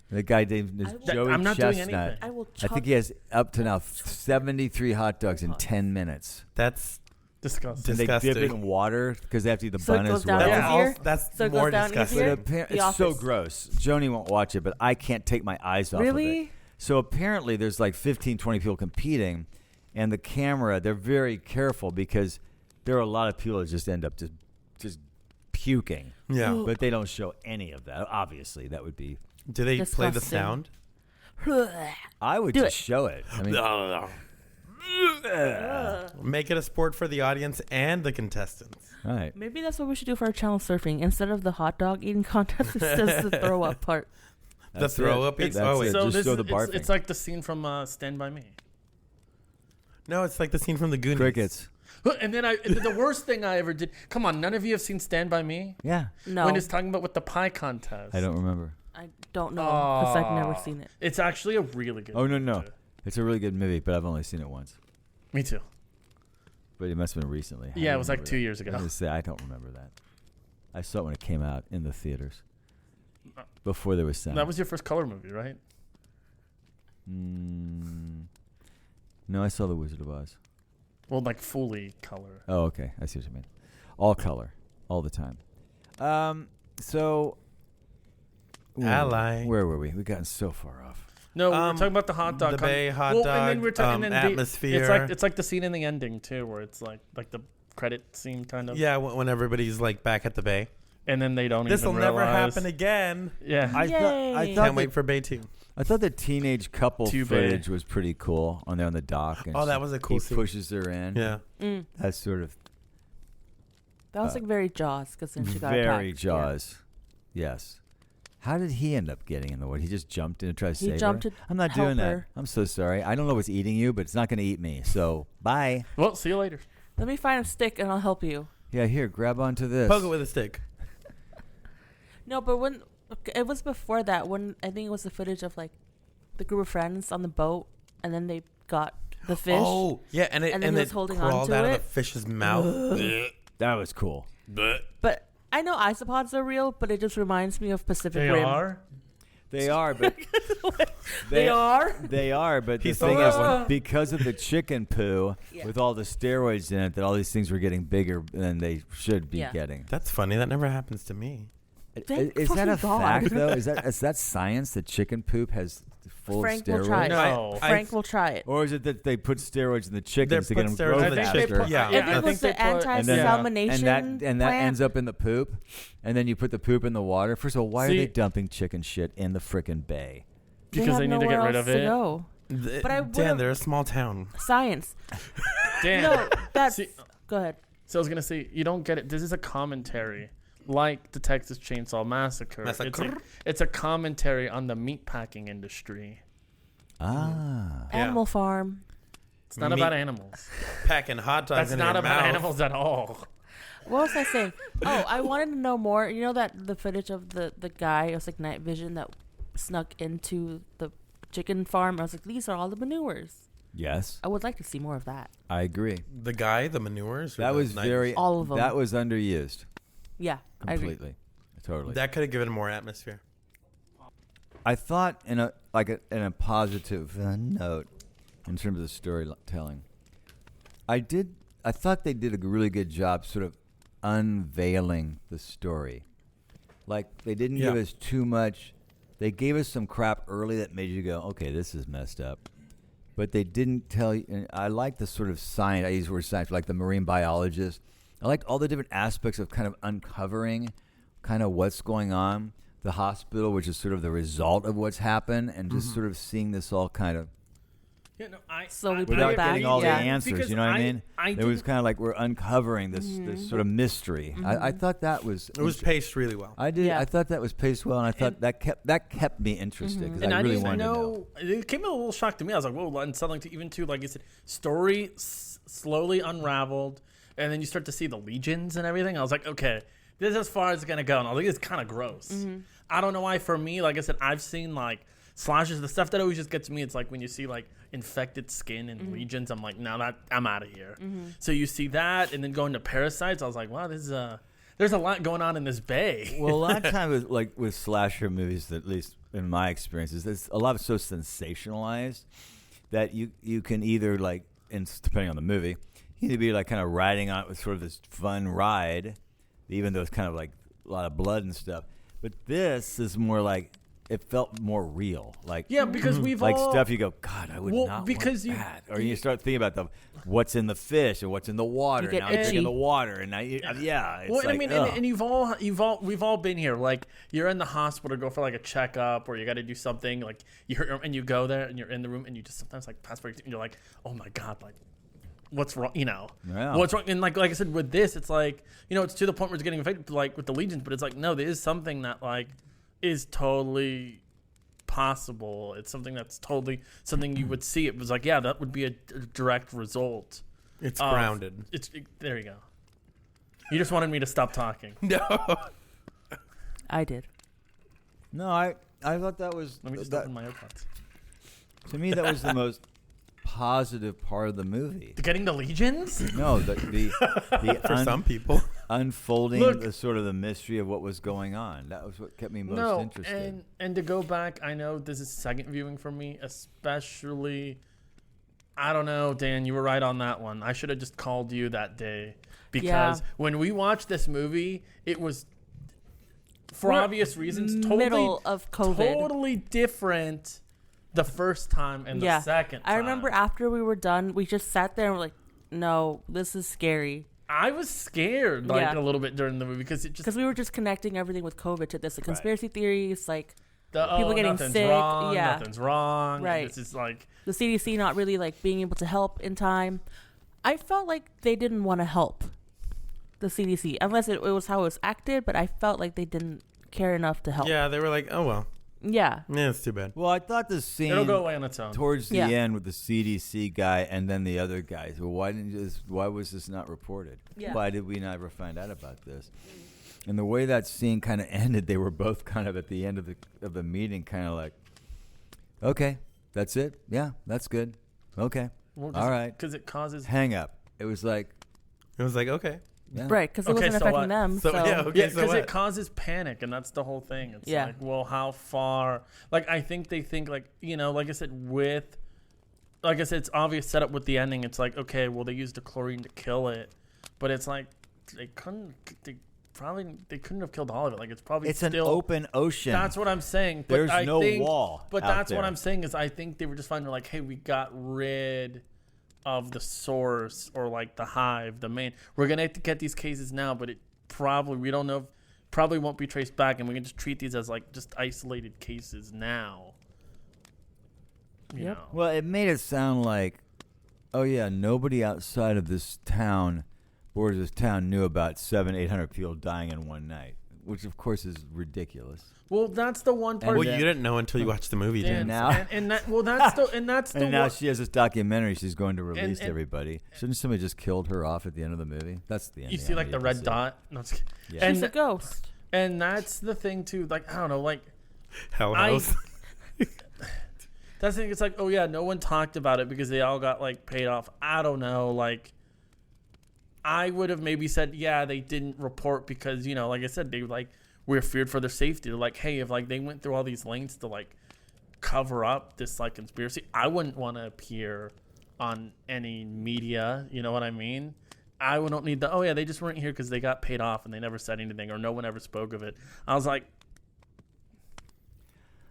The guy named is Joey I'm not doing Chestnut. anything. I will. I think he has up to now 73 hot dogs in 10 minutes. That's disgusting. And they dip it Disgusting. in water because they have to eat the So it bun goes as down well. Yeah. easier. also, that's So it goes more down disgusting. easier? But The it's so Office. gross. Joni won't watch it, but I can't take my eyes off of it. Really? So apparently there's like 15, 20 people competing, and the camera, they're very careful because there are a lot of people that just end up just puking. Yeah. But they don't show any of that. Obviously, that would be... Do they play the Disgusting. sound? I would Do just show it. I mean, Make it a sport for the audience and the contestants. all right. Maybe that's what we should do for our channel surfing. Instead of the hot dog eating contest, it's just the throw up part. That's the throw it. up. That's Oh wait, it. So Just this show is, the barfing. it's like the scene from Stand By Me. no, it's like the scene from the Goonies. Crickets. And then the worst thing I ever did. Come on, none of you have seen Stand By Me? Yeah. No, When it's talking about with the pie contest. I don't remember. I don't know because I've never seen it. It's actually a really good. Oh, no. movie. It's a really good movie, but I've only seen it once. Me too. But it must have been recently. I Yeah, it don't was like remember 2 that. years ago. I was gonna say, I don't remember that. I saw it when it came out in the theaters. Before there was sound. That was your first color movie, right? No, I saw The Wizard of Oz. Well, like fully color. Oh, okay. I see what you mean. All color. All the time. So... Ally. Where were we? We've gotten so far off. No, we're talking about the hot dog. the Bay hot and dog, then we're talking atmosphere. It's like the scene in the ending too, where it's like the credit scene kind of. Yeah, when everybody's like back at the Bay. And then they don't. This will even never realize. happen again. Yeah. I Yay. thought Can't wait for Bay 2. I thought the teenage couple Too bad. footage was pretty cool on there on the dock. And Oh, that she- was a cool He scene. pushes her in. Yeah. That's sort of That was like very Jaws because then she got very attacked. Jaws. Yes. How did he end up getting in the water? He just jumped in and tried to He save jumped her? to I'm not help doing that. her. I'm so sorry. I don't know what's eating you, but it's not going to eat me. So, bye. Well, see you later. Yeah. Let me find a stick and I'll help you. Yeah, here, grab onto this. Poke it with a stick. No, but when it was before that, when I think it was the footage of like the group of friends on the boat, and then they got the fish. Oh, yeah, and then it he was holding on crawled to out of it. the fish's mouth. That was cool. But I know isopods are real, but it just reminds me of Pacific They Rim. are. They are, but They are. They are, but the He's thing the is, one. because of the chicken poo Yeah. with all the steroids in it, that all these things were getting bigger than they should be Yeah. getting. That's funny. That never happens to me. Thank Is that a fucking God. fact though? Is that science that chicken poop has full Frank of will steroids? try it. No. Frank will try it. Or is it that they put steroids in the chickens to They're get them put grow steroids in the faster? chicken. Yeah. Yeah, If I it was think the they put- anti-salmonation and that plant, ends up in the poop, and then you put the poop in the water. First of all, why are See- they dumping chicken shit in the frickin' bay? Because they need to get rid of To it. go. But I Dan, would've- they're a small town. Science. Damn. No, that's. See- Go ahead. So I was gonna say you don't get it. This is a commentary, like the Texas Chainsaw Massacre. Massacre? It's a commentary on the meatpacking industry. Ah. Yeah. Animal Farm. It's not Meat- about animals. Packing hot dogs That's in not your about mouth. animals at all. What was I saying? Oh, I wanted to know more. You know that the footage of the guy, it was like night vision that snuck into the chicken farm. I was like, these are all the manures. Yes, I would like to see more of that. I agree. The guy, the manures. or That the was night- very. All of them. That was underused Yeah, I agree. completely. Totally. That could have given more atmosphere. I thought in a positive note in terms of the storytelling. I thought they did a really good job sort of unveiling the story. Like they didn't give Yeah. us too much. They gave us some crap early that made you go, "Okay, this is messed up." But they didn't tell you. And I like the sort of science. I use the word science, like the marine biologist I liked all the different aspects of kind of uncovering kind of what's going on. The hospital, which is sort of the result of what's happened, and just sort of seeing this all kind of Yeah, no, Slowly without back. getting all Yeah. the answers. Because You know what I mean? It was didn't- kind of like we're uncovering this sort of mystery. I thought that was It was paced really well. I did. Yeah. I thought that was paced well, and I thought that kept me interested because And I I really didn't wanted to know. know. It came a little shock to me. I was like, "Whoa!" And something to even to like you said, story slowly unraveled, and then you start to see the legions and everything. I was like, "Okay, this is as far as it's gonna go." And I was like, "It's kind of gross." I don't know why. For me, like I said, I've seen like slashes. The stuff that always just gets me. It's like when you see like infected skin and legions. I'm like, "No, I'm out of here." So you see that, and then going to parasites. I was like, "Wow, this is there's a lot going on in this bay." Well, a lot of times, with slasher movies, at least in my experiences, there's a lot of so sensationalized that you can either like, and depending on the movie, you either be like kind of riding on it with sort of this fun ride, even though it's kind of like a lot of blood and stuff. But this is more like it felt more real, like Yeah, because we've like all stuff you go, God, I would not because want that. Or you start thinking about what's in the fish and what's in the water. You get now you're drinking itchy. the water, and now it's Well, like, I mean, ugh. and we've all been here. Like you're in the hospital to go for like a checkup, or you got to do something. Like you hurt, and you go there, and you're in the room, and you just sometimes like pass by, and you're like, oh my God, like what's wrong? You know, Yeah. what's wrong? And like I said, with this, it's like it's to the point where it's getting infected, like with the legions. But it's like no, there is something that like is totally possible. It's something that's totally something you would see. It was like that would be a direct result. It's of- grounded. There you go. You just wanted me to stop talking. No. I did. No, I thought that was Let me just that, open my AirPods. to me that was the most positive part of the movie. Getting the legions? No, the For some people. unfolding Look. the sort of the mystery of what was going on. That was what kept me most No, interested. and to go back, I know this is second viewing for me, especially. I don't know, Dan. You were right on that one. I should have just called you that day because when we watched this movie, it was for We're obvious reasons totally middle of COVID. totally different. The first time and the second time. I remember after we were done, we just sat there and were like, no, this is scary. I was scared a little bit during the movie because we were just connecting everything with COVID to this, like conspiracy theories, like people getting nothing's sick. Wrong, Yeah. nothing's wrong. Right. This is like the CDC not really like being able to help in time. I felt like they didn't want to help the CDC unless it was how it was acted, but I felt like they didn't care enough to help. Yeah, they were like, oh, well. Yeah. Yeah, it's too bad. Well, I thought the scene it'll go away on its own. towards the Yeah. end with the CDC guy and then the other guys. Well, why was this not reported? Yeah. Why did we never find out about this? And the way that scene kind of ended, they were both kind of at the end of the meeting, kind of like, okay, that's it. Yeah, that's good. Okay, all right. Because it causes. Hang up. It was like, It was like, okay. yeah. Right, because it Okay, wasn't so affecting what? them. So, So, yeah, okay. Yeah, so because what? it causes panic, and that's the whole thing. It's Yeah. like, well, how far? Like, I think they think, like, like I said, it's obvious setup with the ending. It's like, okay, well, they used the chlorine to kill it, but it's like they couldn't have killed all of it. Like, it's probably It's still an open ocean. That's what I'm saying. But There's I no think, wall But out that's what there. I'm saying is I think they were just finding like, hey, we got rid of the source or like the hive, the main. We're gonna have to get these cases now, but it we don't know. Probably won't be traced back, and we can just treat these as like just isolated cases now. You Yep. know. Well, it made it sound like, oh yeah, nobody outside of this town, borders of this town, knew about 700-800 people dying in one night, which of course is ridiculous. Well, that's the one part. Well, then- you didn't know until you watched the movie, Dan, Dan. now- and that well, that's the And now one. she has this documentary she's going to release to and- everybody. Shouldn't somebody just killed her off at the end of the movie? That's the end. You see like the red dot. No, I'm just kidding. Yeah. she's a ghost. And that's the thing too. Like I don't know, like. Hell I- House. That's the thing. It's like, oh yeah, no one talked about it because they all got like paid off. I don't know. Like, I would have maybe said, yeah, they didn't report because like I said, they like we're feared for their safety. They're like, hey, if like they went through all these lengths to like cover up this like conspiracy, I wouldn't want to appear on any media. You know what I mean? I don't need the. Oh yeah, they just weren't here because they got paid off and they never said anything or no one ever spoke of it. I was like.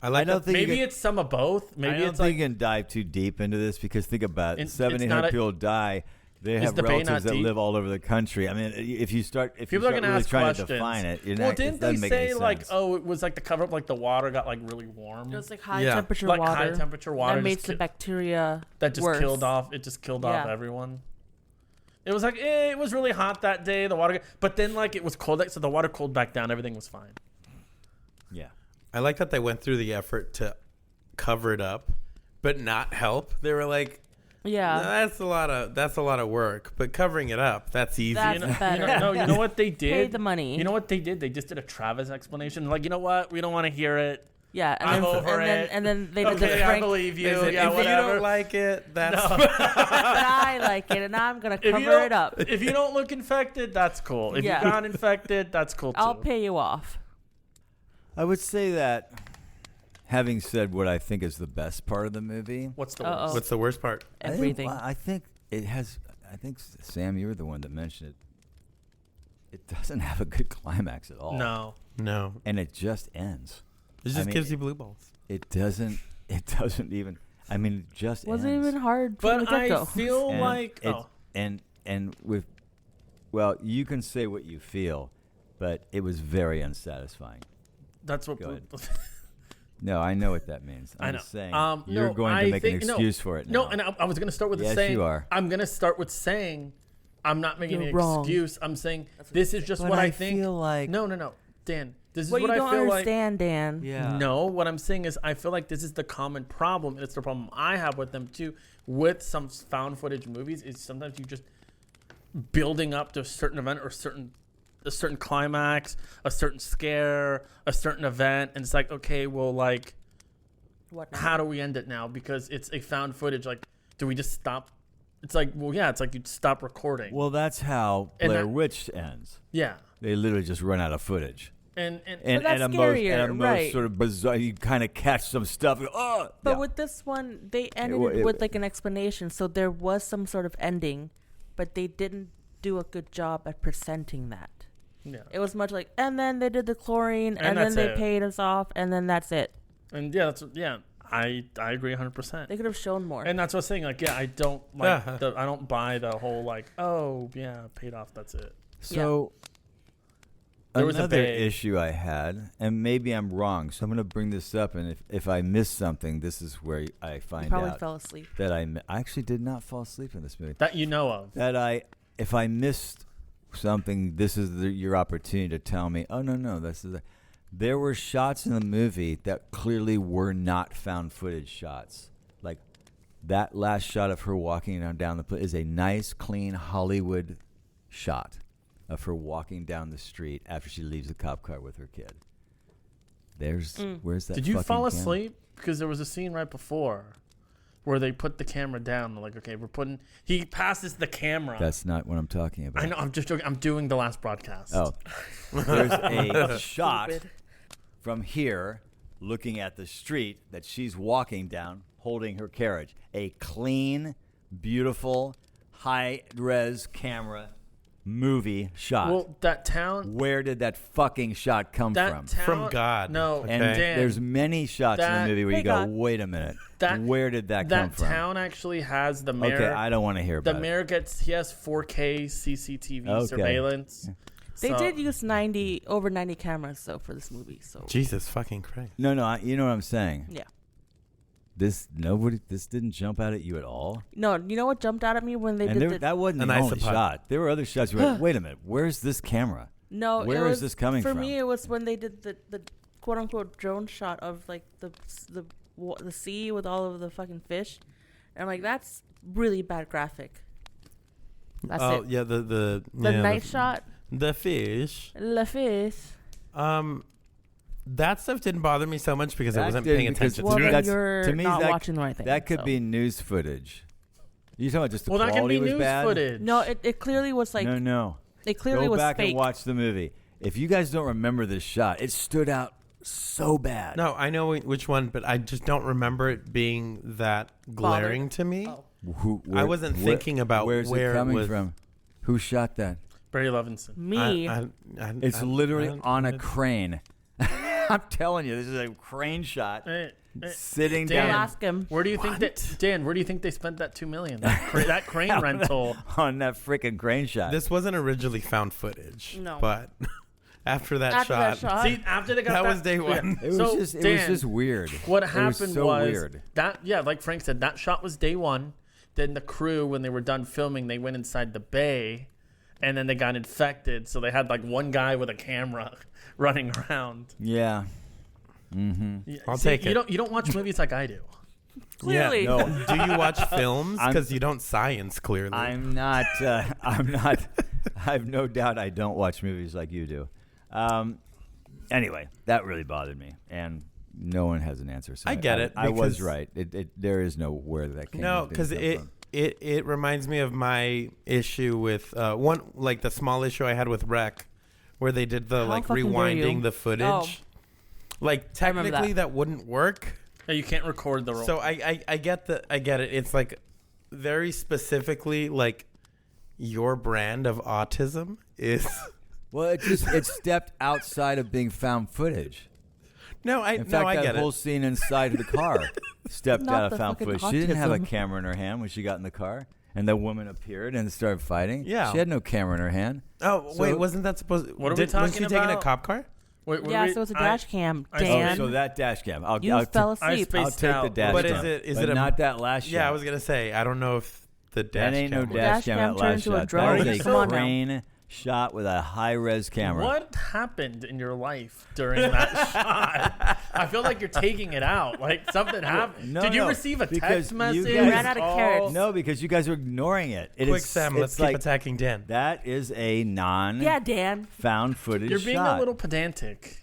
I don't think Maybe you can, it's some of both. Maybe I don't it's think like you can dive too deep into this because think about it. It's 700-800 not a- people die. They Is have the bay relatives not that deep? live all over the country. I mean, if you start People are gonna really ask trying questions. to define it, you're Well, not, didn't it they doesn't make any say like, sense. oh, it was like the cover up, like the water got like really warm, It was like high Yeah. temperature like water. high temperature water that made just the bacteria that just worse. killed off. It just killed off Yeah. everyone. It was like it was really hot that day. The water, but then like it was cold, so the water cooled back down. Everything was fine. Yeah. I like that they went through the effort to cover it up, but not help. They were like, Yeah. "No, that's a lot of work, but covering it up, that's easy." That's better. No, you know what they did? Pay the money. You know what they did? They just did a Travis explanation. Like, you know what? We don't want to hear it. Yeah, and I'm then, over and then it. and then they did Okay, the I Frank. believe They you. said, Yeah, if whatever. you don't like it, that's No. But I like it, and I'm gonna If you cover don't- it up. If you don't look infected, that's cool. If Yeah. you got infected, that's cool too. I'll pay you off. I would say that, having said what I think is the best part of the movie, What's the Uh-oh. worst? what's the worst part? Everything. I think it has. I think Sam, you were the one that mentioned it. It doesn't have a good climax at all. No. No, and it just ends. it just I mean, gives you blue balls. It doesn't. It doesn't even. I mean, it just Wasn't ends. even hard from the But get-go. I feel And like it- and with, well, you can say what you feel, but it was very unsatisfying. that's what. Go ahead. No, I know what that means. I I'm know. just saying No, you're going to I make think- an no, excuse for it. No, now. and I was gonna start with Yes, saying. you are. I'm gonna start with saying, I'm not making You're an wrong. excuse. I'm saying this is just But what I I think. feel like- No, Dan. This is What what you I don't feel like. understand, Dan. Yeah. No, what I'm saying is I feel like this is the common problem, and it's the problem I have with them too. With some found footage movies, is sometimes you just building up to a certain event or a certain climax, a certain scare, a certain event, and it's like, okay, well, like, What now? how do we end it now? Because it's a found footage. Like, do we just stop? It's like, well, yeah, it's like you'd stop recording. Well, that's how And Blair that- Witch ends. Yeah, They literally just run out of footage. and And that's a most, and a scarier, most right. sort of bizarre. You kind of catch some stuff. Oh, But yeah. with this one, they ended wa- it it- with like an explanation, so there was some sort of ending, but they didn't do a good job at presenting that. yeah, It was much like, and then they did the chlorine, And and then that's they it. paid us off, and then that's it. and yeah, I agree 100%. They could have shown more. And that's what I'm saying. Like, yeah, I don't like. Yeah. I don't buy the whole like, oh yeah, paid off. That's it. So There was a another big- issue I had, and maybe I'm wrong, so I'm going to bring this up, and if I miss something, this is where I You find probably out fell asleep. that I actually did not fall asleep in this movie. That you know of. If I missed something, this is your opportunity to tell me. Oh no, there were shots in the movie that clearly were not found footage shots. Like that last shot of her walking down the is a nice, clean Hollywood shot of her walking down the street after she leaves the cop car with her kid. Where's that? Did you fucking fall camera? asleep? Because there was a scene right before where they put the camera down. They're like, okay, he passes the camera. That's not what I'm talking about. I know. I'm just joking. I'm doing the last broadcast. Oh, there's a shot Stupid. from here looking at the street that she's walking down holding her carriage. A clean, beautiful, high-res camera movie shot. Well, that town. Where did that fucking shot come That from? town. From God. No, Okay. And Dan, there's many shots in that- the movie where Hey, you go, God. wait a minute. That- Where did that come that from? town actually has the mayor. Okay, I don't want to hear The about it. mayor he has 4K CCTV Okay. surveillance. They So- did use over 90 cameras though for this movie, so Jesus fucking Christ. No, you know what I'm saying. yeah. This didn't jump out at you at all. No, you know what jumped out at me when they And did the that wasn't An the only isopod. shot. There were other shots where, wait a minute, where's this camera? No, Where it is was, this coming for from? me, it was when they did the quote unquote drone shot of like the sea with all of the fucking fish, and I'm like, that's really bad graphic. That's Oh it. yeah, the Night shot, the fish. la fish. That stuff didn't bother me so much because I That wasn't didn't, paying because attention Well, to then it. that's- you're to me, not that- watching the right thing. That could so. be news footage. You talking about just the Well, that can quality be was news bad? footage. No, it clearly was like No. it clearly Go was back fake. and watch the movie. If you guys don't remember this shot, it stood out so bad. No, I know which one, but I just don't remember it being that glaring to me. Oh. I wasn't thinking about where's where it it coming was- from. Who shot that? Barry Levinson. Me, It's literally on a I- crane. I'm telling you, this is a crane shot. Sitting Dan, I'll down ask him. Where do you think that Dan? Where do you think they spent that $2 million? That crane rental. on that freaking crane shot. This wasn't originally found footage. No. But after that shot. See, after they got That was day one. it was So, just Dan, weird. What It happened so was weird. that like Frank said, that shot was day one. Then the crew, when they were done filming, they went inside the bay, and then they got infected. So they had like one guy with a camera running around. Yeah. I'll take it. You don't watch movies like I do. Clearly. Yeah, no. Do you watch films? Because you don't science, clearly. I'm not. I'm not. I have no doubt I don't watch movies like you do. Anyway, that really bothered me, and no one has an answer. So I get it, I was because- right. There is no where that came. No, didn't because come it, from. it reminds me of my issue with one, like the small issue I had with Rec, where they did the How like fucking dare you. rewinding the footage. Oh. Like I remember technically that. that wouldn't work. No, you can't record the role. So I get it. It's like very specifically like your brand of autism is. Well, it stepped outside of being found footage. No, I In fact, I that get whole it. scene inside of the car stepped Not out of the found fucking footage. She didn't have a autism. camera in her hand when she got in the car, and the woman appeared and started fighting. Yeah. She had no camera in her hand. Oh So- wait, wasn't that supposed? What are we wasn't talking she taking a about? cop car? Wait, Yeah, so it's a dash cam. I- Dan, Oh, so that dash cam. you fell I asleep. spaced I'll take out. the dash But cam. is but it a- not that last shot? Yeah, I was gonna say I don't know if the dash That ain't no cam dash Dash cam cam at turned last into a shot. drone. That is Come a on now. crane shot with a high-res camera. What happened in your life during that shot? I feel like you're taking it out. Like something happened. No, Did you no, receive a because text you message? guys- Ran out of Call? carrots. No, because you guys are ignoring it. Quick, Sam, let's it's keep like, attacking Dan. that is a non-found Yeah, Dan. footage You're being shot. a little pedantic.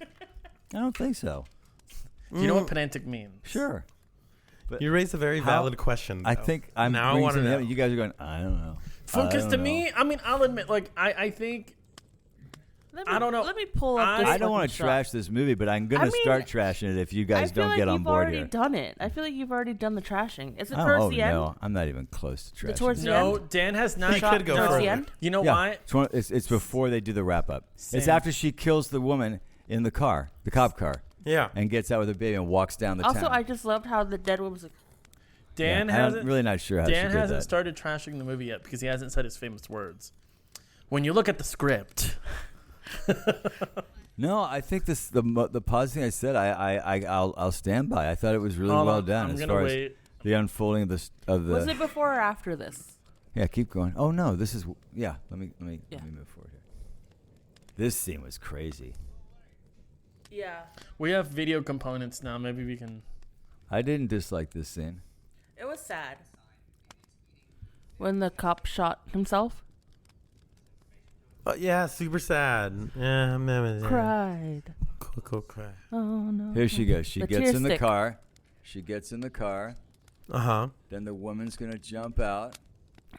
I don't think so. Do you know what pedantic means? Sure. You raised a very How- valid question. I though. think I'm now I bringing want to something know. up, you guys are going, I don't know. Because I to don't me, I mean, I'll admit, like, I think Let me, I don't know. Let me pull up. I- this I don't want fucking to shot. trash this movie, but I'm going to I mean, start trashing it if you guys I feel don't like get on you've board already here. done it. I feel like you've already done the trashing. Is it Oh, towards the end? no, I'm not even close to trashing. towards it. the no. end? Dan has not. We could go no. Towards the further. end? You know Yeah, why? it's before they do the wrap up. It's Sam. after she kills the woman in the car, the cop car, Yeah. and gets out with her baby and walks down the Also, town. I just loved how the dead woman was like, Dan I'm hasn't. really not sure how she Dan did hasn't that. started trashing the movie yet because he hasn't said his famous words. When you look at the script, No, I think the positive thing I said I'll stand by. I thought it was really Hold well on, done I'm as gonna far wait. as the unfolding of the. was it before or after this? Yeah, keep going. Oh no, this is yeah. Let me Yeah. let me move forward here. This scene was crazy. Yeah. We have video components now. Maybe we can. I didn't dislike this scene. It was sad. When the cop shot himself? Yeah, super sad. Yeah, Cried. Cool cry. Oh, no. Here she goes. She The gets tear in the stick. car. She gets in the car. Uh-huh. Then the woman's gonna jump out.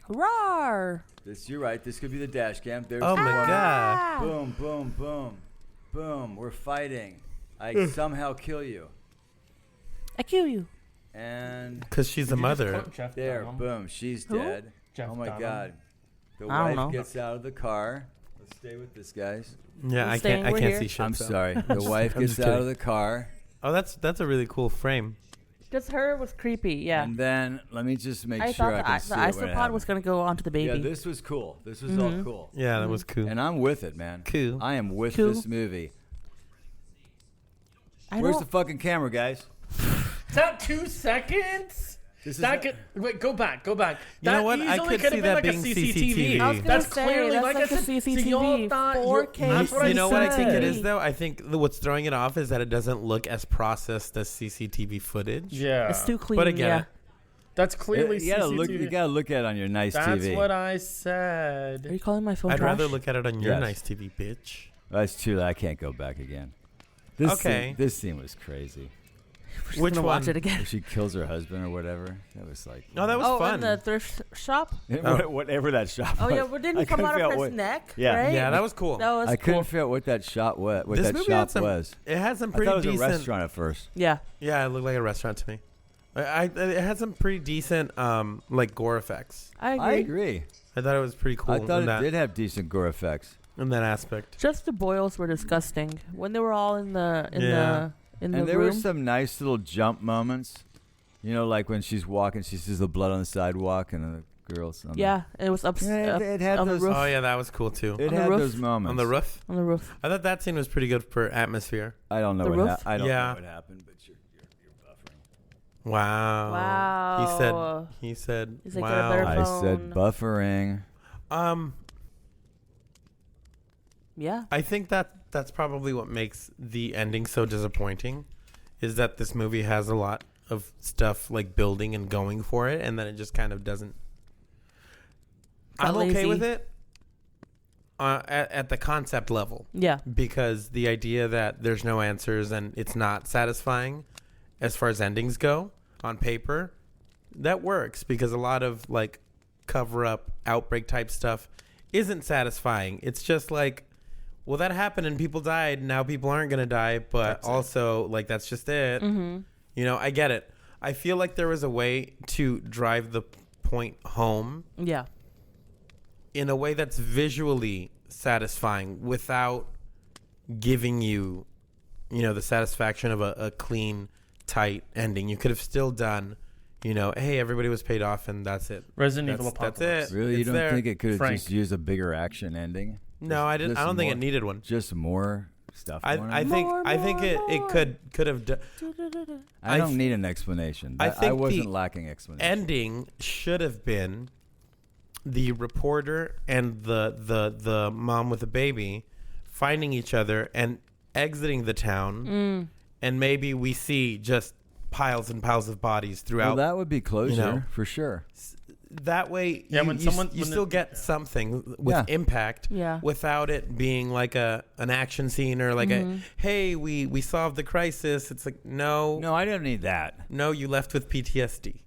Roar! You're right. This could be the dash cam. There's Oh the my woman. god. Boom, boom, boom, boom. We're fighting. I somehow kill you. I kill you. And Because she's a mother. there, boom. She's Who? dead. Jeff Oh my Dunham. god. The I don't wife know. gets out of the car. Let's stay with this, guys. Yeah, We're I staying- can't we're see here. shit. I'm so. sorry. The wife I'm gets just out of kidding. the car. Oh, that's a really cool frame. Just her was creepy, yeah. And then let me just make I sure I thought can the see it when it isopod was happens. going to go onto the baby. Yeah, this was cool. This was all cool. Yeah, that was cool. And I'm with it, man. Cool. I am with Cool. this movie. I Where's don't- the fucking camera, guys? Is that 2 seconds? This is That could wait. Go back. You That know what? I easily could could see have been that like a being CCTV. CCTV. I was gonna That's say, clearly that's like like I a said. CCTV, So y'all thought 4K. that's what I You know what I think it said. is, though? I think what's throwing it off is that it doesn't look as processed as CCTV footage. Yeah, It's too clean, But again, yeah. that's clearly You gotta look. CCTV. You gotta look at it on your nice That's TV. what I Are said. you calling my phone I'd trash? rather look at it on your Yes. nice TV, bitch. That's true. I can't go back again. Okay. This scene was crazy. We're just Which gonna one? watch it again. If she kills her husband or whatever, that was like. No, that was Oh, fun. in the thrift shop? Whatever that shot. Oh, was. yeah, well, didn't I it come couldn't out figure of out her what- neck? Yeah. right? yeah, that was cool. That was I couldn't cool. figure out what that shot was. What This that movie shop had some. was. It had some I pretty thought it was decent. a restaurant at first. Yeah. Yeah, it looked like a restaurant to me. It had some pretty decent like gore effects. I agree. I agree. I thought it was pretty cool. I thought in it that. did have decent gore effects. in that aspect. Just the boils were disgusting when they were all in the And the there room. were some nice little jump moments. You know, like when she's walking, she sees the blood on the sidewalk, and the girls. It was up, Yeah, it had on those- the roof. Oh yeah, that was cool too. It On the had roof? those moments On the roof. On the roof. I thought that scene was pretty good for atmosphere. I don't know The what roof? I don't Yeah. know what happened, but you're buffering. Wow. Wow. He said. He's like, "Get a better Wow. I said buffering. Yeah. I think that's probably what makes the ending so disappointing, is that this movie has a lot of stuff like building and going for it, and then it just kind of doesn't. Got I'm okay lazy. with it at the concept level, Yeah. because the idea that there's no answers and it's not satisfying as far as endings go on paper, that works, because a lot of like cover up outbreak type stuff isn't satisfying. It's just like, well, that happened and people died. Now people aren't going to die, but That's also like, that's just it. Mm-hmm. You know, I get it. I feel like there was a way to drive the point home Yeah. in a way that's visually satisfying without giving you, you know, the satisfaction of a clean, tight ending. You could have still done, you know, hey, everybody was paid off and that's it. Resident Evil That's Apocalypse. it. Really, you It's don't there. think it could have Frank. just used a bigger action ending? No, I didn't. I don't think it more- needed one. Just more stuff. I going on? think More, it more. could have done. I I don't th- need an explanation. I I think wasn't the lacking explanation. ending should have been the reporter and the mom with the baby finding each other and exiting the town, and maybe we see just piles and piles of bodies Well, throughout. that would be closure know. for sure. That way, Yeah, you, when you, someone- you when still the- get yeah. something with Yeah. impact, Yeah. without it being like an action scene or like a, hey, we solved the crisis. It's like, no, No, I don't need that. you left with PTSD.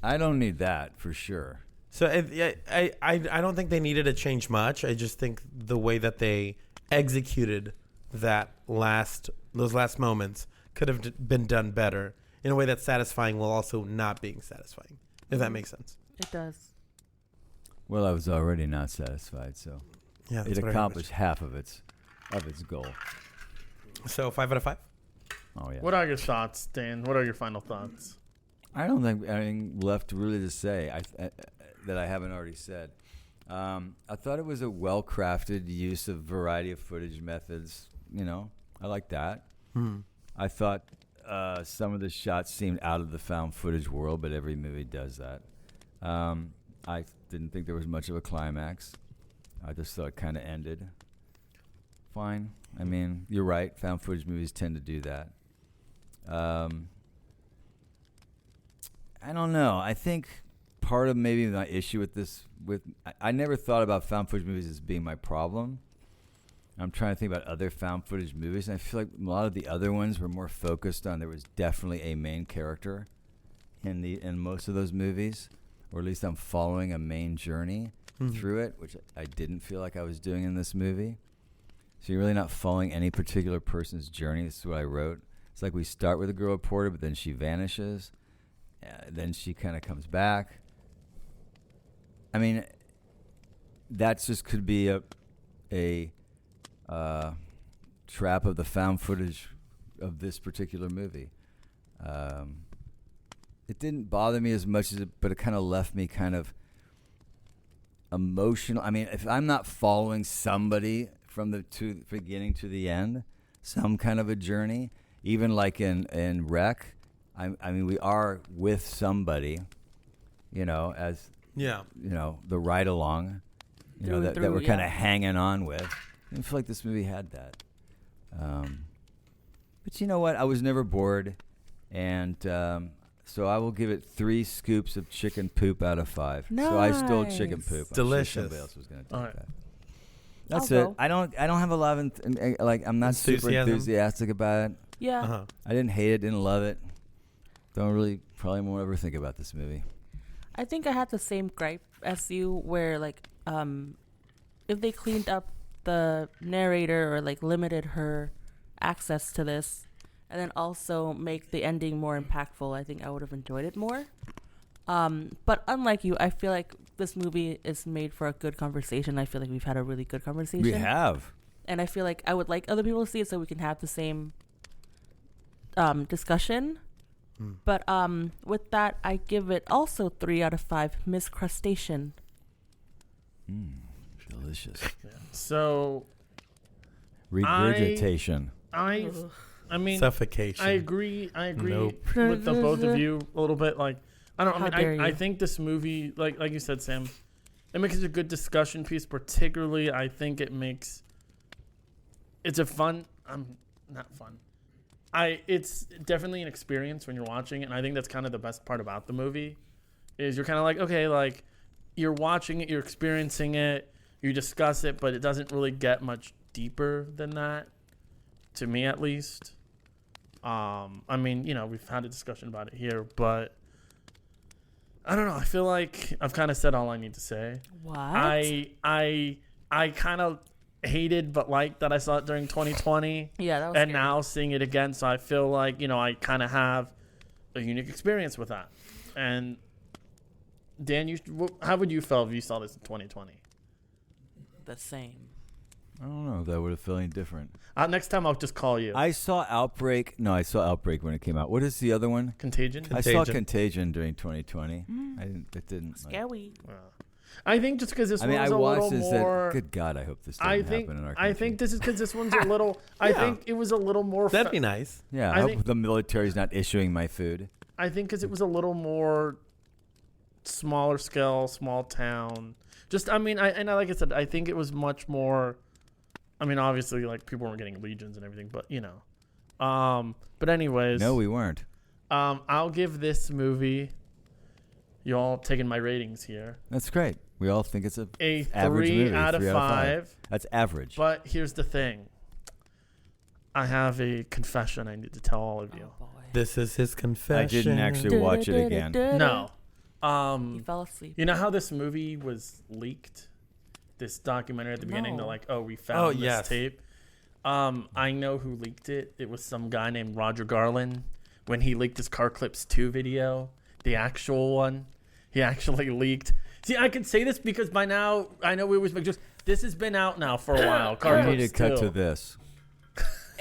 I don't need that for sure. So I don't think they needed to change much. I just think the way that they executed those last moments could have been done better in a way that's satisfying while also not being satisfying, if that makes sense. It does. Well, I was already not satisfied, so Yeah, it that's what I accomplished half of its goal. heard. So 5 out of 5. Oh yeah. What are your thoughts, Dan? What are your final thoughts? I don't think anything left really to say that I haven't already said. I thought it was a well-crafted use of variety of footage methods. You know, I like that. I thought some of the shots seemed out of the found footage world, but every movie does that. I didn't think there was much of a climax. I just thought it kind of ended. Fine. I mean, you're right. Found footage movies tend to do that. I don't know. I think part of maybe my issue with this, I never thought about found footage movies as being my problem. I'm trying to think about other found footage movies, and I feel like a lot of the other ones were more focused on there was definitely a main character in most of those movies, or at least I'm following a main journey through it, which I didn't feel like I was doing in this movie. So you're really not following any particular person's journey. This is what I wrote. It's like we start with a girl reporter, but then she vanishes. Then she kind of comes back. I mean, that just could be a trap of the found footage of this particular movie. It didn't bother me as much but it kind of left me kind of emotional. I mean, if I'm not following somebody from the beginning to the end, some kind of a journey, even like in Rec, I mean, we are with somebody, you know, as Yeah. you know, the ride along, you know, that we're kind of hanging on with. I feel like this movie had that. But you know what? I was never bored, and so I will give it 3 scoops of chicken poop out of 5. So I stole chicken Nice. poop. I'm sure Delicious. somebody else was going to take All right. that. That's I'll it. go. I don't have a lot of like. I'm not super Enthusiasm. enthusiastic about it. Yeah. Uh-huh. I didn't hate it. Didn't love it. Don't really. Probably won't ever think about this movie. I think I had the same gripe as you, where like, if they cleaned up the narrator or like limited her access to this, and then also make the ending more impactful, I think I would have enjoyed it more. But unlike you, I feel like this movie is made for a good conversation. I feel like we've had a really good conversation. We have. And I feel like I would like other people to see it so we can have the same discussion. But with that, I give it also 3 out of 5. Miss Crustacean. Delicious. So Regurgitation. I mean, Suffocation. I agree Nope. with the both of you a little bit. Like, I don't know. How dare I you. think this movie, like you said, Sam, it makes it a good discussion piece. Particularly, I think it's a fun. Not fun. It's definitely an experience when you're watching it, and I think that's kind of the best part about the movie, is you're kind of like, okay, like you're watching it, you're experiencing it, you discuss it, but it doesn't really get much deeper than that, to me at least. I mean, we've had a discussion about it here, but I don't know. I feel like I've kind of said all I need to say. What? I kind of hated but liked that I saw it during 2020. Yeah, that was And scary. now seeing it again, so I feel like, I kind of have a unique experience with that. And Dan, how would you feel if you saw this in 2020? The same. I don't know if that would have felt any different. Next time I'll just call you. I saw Outbreak. No, I saw Outbreak when it came out. What is the other one? Contagion? I saw Contagion. Contagion during 2020. It didn't. Scary. I think just because this I mean, one's I a watched little this. more. Good God, I hope this doesn't I think happen in our country. I think this is because this one's a little. I Yeah. think it was a little more. That'd be nice. Yeah, I I hope think- the military's not issuing my food. I think because it was a little more smaller scale, small town. Just, I mean, like I said, I think it was much more. I mean, obviously, like people weren't getting legions and everything, but But anyways, No, we weren't. I'll give this movie. You all taking my ratings here. That's great. We all think it's a A average 3 movie. out of 3 5. That's average. But here's the thing. I have a confession I need to tell all of you. Oh, boy. This is his confession. I didn't actually watch it again. No. You fell asleep. You know how this movie was leaked? This documentary at the beginning, they're No. like, we found this yes. tape. I know who leaked it. It was some guy named Roger Garland. When he leaked his Car Clips 2 video, the actual one, he actually leaked. See, I can say this because by now, I know we always make jokes. This has been out now for a while. Car We need Clips to cut 2. to this.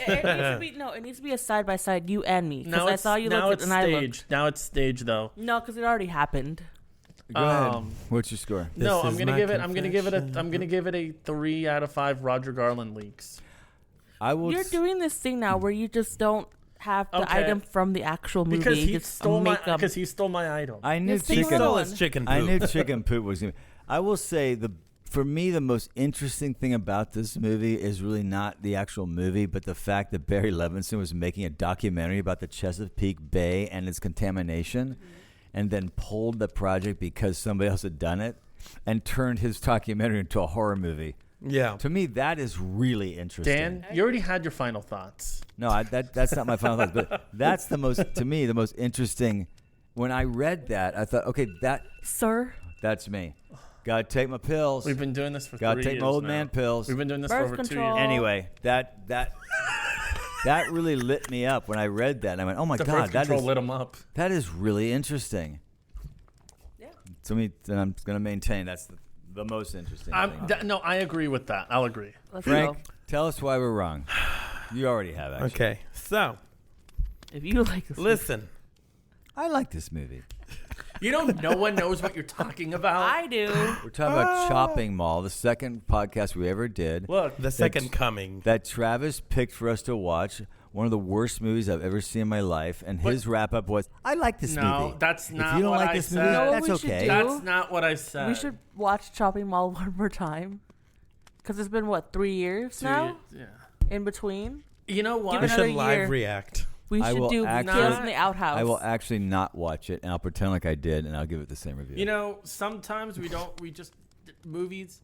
It needs to be a side by side, you and me. Now Because I it's, saw you now look it's and I looked. staged. Now it's staged, though. No, because it already happened. Go ahead. Um, What's your score? No, This I'm is gonna my give it. I'm gonna give it a. confession. I'm gonna give it a 3 out of 5. Roger Garland leaks. I will. You're doing this thing now where you just don't have the Okay. item from the actual movie. Because You he just stole my. make up. Because he stole my item. I knew Yes, they He chicken. stole One. his chicken poop. I knew chicken poop was gonna. I will say for me the most interesting thing about this movie is really not the actual movie, but the fact that Barry Levinson was making a documentary about the Chesapeake Bay and its contamination, and then pulled the project because somebody else had done it, and turned his documentary into a horror movie. Yeah. To me, that is really interesting. Dan, you already had your final thoughts. No, that's not my final thoughts, but that's the most interesting. When I read that, I thought, okay, Sir, that's me. Gotta take my pills. We've been doing this for 3 Gotta years take my old now. man pills. We've been doing this Birth for over 2 control. years. Anyway, that really lit me up when I read that. And I went, oh my The God, birth control that lit him up. is really interesting. Yeah. To me, and I'm going to maintain that's the most interesting thing. No, I agree with that. I'll agree. let's Frank, go. tell us why we're wrong. You already have, actually. Okay. So, If you like this, listen. I like this movie. You know, no one knows what you're talking about. I do. We're talking about Chopping Mall, the second podcast we ever did. Look, The second coming. That Travis picked for us to watch. One of the worst movies I've ever seen in my life. And his wrap up was, I like this movie. no, that's If not you don't what like I this said. movie, You know what that's we should okay. do? That's not what I said. We should watch Chopping Mall one more time. Because it's been, 3 years now? Yeah. In between? You know what? Give We it another should live year. react. We I should will do actually- Tales in the Outhouse. I will actually not watch it, and I'll pretend like I did, and I'll give it the same review. You know, sometimes we just movies.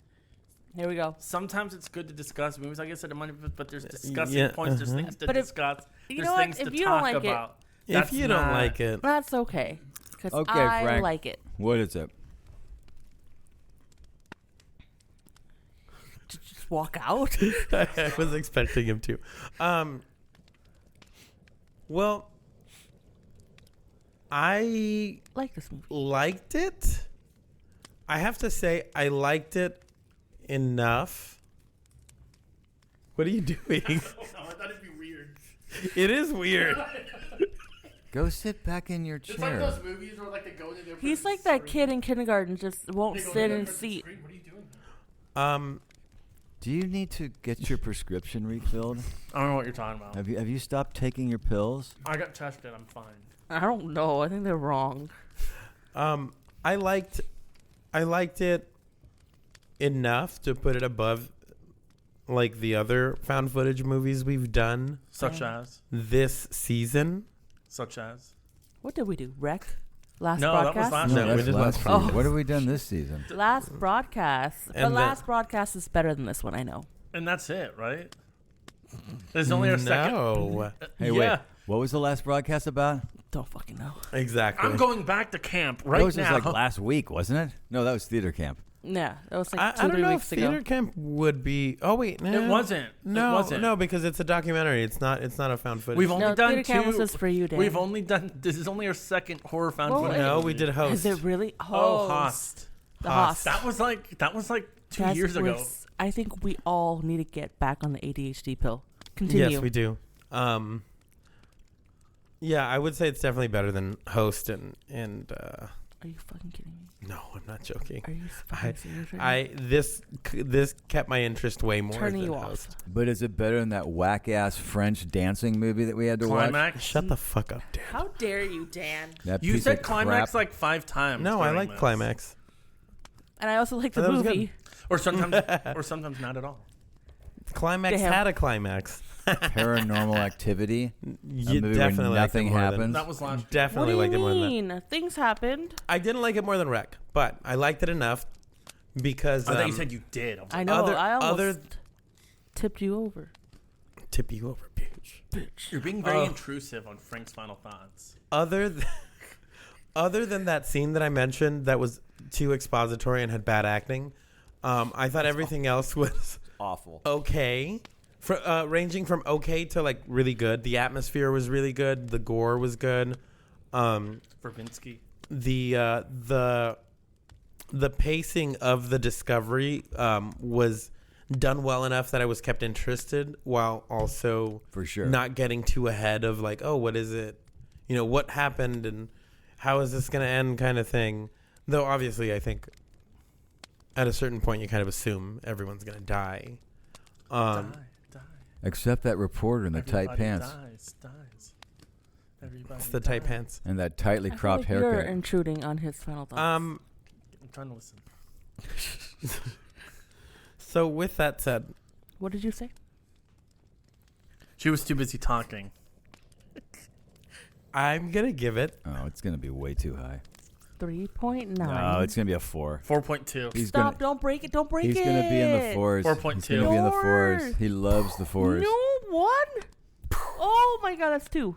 Here we go. Sometimes it's good to discuss movies. Like I said, but there's discussing Yeah, points. There's things to But if- discuss. you There's know what? things If to you don't talk like it- about. If That's you don't not- like it, That's okay. Because Okay, I Frank. like it. What is it? Just walk out. I was expecting him to. Well, I like this movie. liked it. I have to say, I liked it enough. What are you doing? I thought it'd be weird. It is weird. Go sit back in your It's like chair. those movies where like they go into different He's like that screens. kid in kindergarten, just won't They go sit into in different seat. screen. What are you doing? Do you need to get your prescription refilled? I don't know what you're talking about. Have you stopped taking your pills? I got tested. I'm fine. I don't know. I think they're wrong. I liked it enough to put it above like the other found footage movies we've done Such as. Such as. What did we do? Wreck? Last No, that was broadcast? last No, year. we that's did last last season. What have we done this season? Last broadcast. But And last broadcast is better than this one, I know. And that's it, right? There's only a second. No. Hey, yeah. wait. What was the last broadcast about? Don't fucking know. Exactly. I'm going back to camp right that was just now. like last week, wasn't it? No, that was theater camp. Yeah, that was like I 2-3 don't know weeks if ago. theater camp would be. Oh wait, no. It wasn't. No, it wasn't. no, because it's a documentary. It's not a found footage. We've only No, done theater camp was two. just for you, Dan. We've only done. This is only our second horror found Well, footage. no, movie. we did host. Is it really? Oh, Host. The Host. Host. That was like 2 Guys, years ago. I think we all need to get back on the ADHD pill. Continue. Yes, we do. Yeah, I would say it's definitely better than host and. Are you fucking kidding me? No, I'm not joking. Are you fucking serious right This kept my interest way more Turning than you host. off. But is it better than that whack-ass French dancing movie that we had to watch? Climax. Shut the fuck up, Dan. How dare you, Dan? That You piece said of climax crap. like 5 times. No, I during like this. climax. And I also like the That was movie. Or sometimes, or sometimes not at all. Climax Damn. had a climax. Paranormal Activity. You movie where definitely liked it nothing more than- happens. That was last. What Definitely do liked you it more than that. mean? Things happened. I didn't like it more than Wreck, but I liked it enough because I thought you said you did. I know. Other- I almost other- tipped you over. tip you over, bitch. You're being very intrusive on Frank's final thoughts. Other than that scene that I mentioned that was too expository and had bad acting, I thought everything else was Awful. okay. Ranging from okay to like really good. The atmosphere was really good. The gore was good. Verbinski. The pacing of the discovery was done well enough that I was kept interested while also For sure. not getting too ahead of like, oh, what is it? You know, what happened and how is this going to end kind of thing. Though obviously I think at a certain point you kind of assume everyone's going to die. Die. Except that reporter in the tight Everybody pants dies. Everybody It's the tight dies. pants. and that tightly I feel cropped like you're haircut. intruding on his final thoughts. I'm trying to listen. So with that said, What did you say? She was too busy talking. I'm going to give it. Oh, it's going to be way too high. 3.9. No, it's going to be a 4. 4.2. He's Stop! gonna, Don't break it! Don't break it! he's going to be in the 4s. 4.2. He's going to be in the 4s. Fours. He loves the 4s. No, 1. Oh my God, that's 2.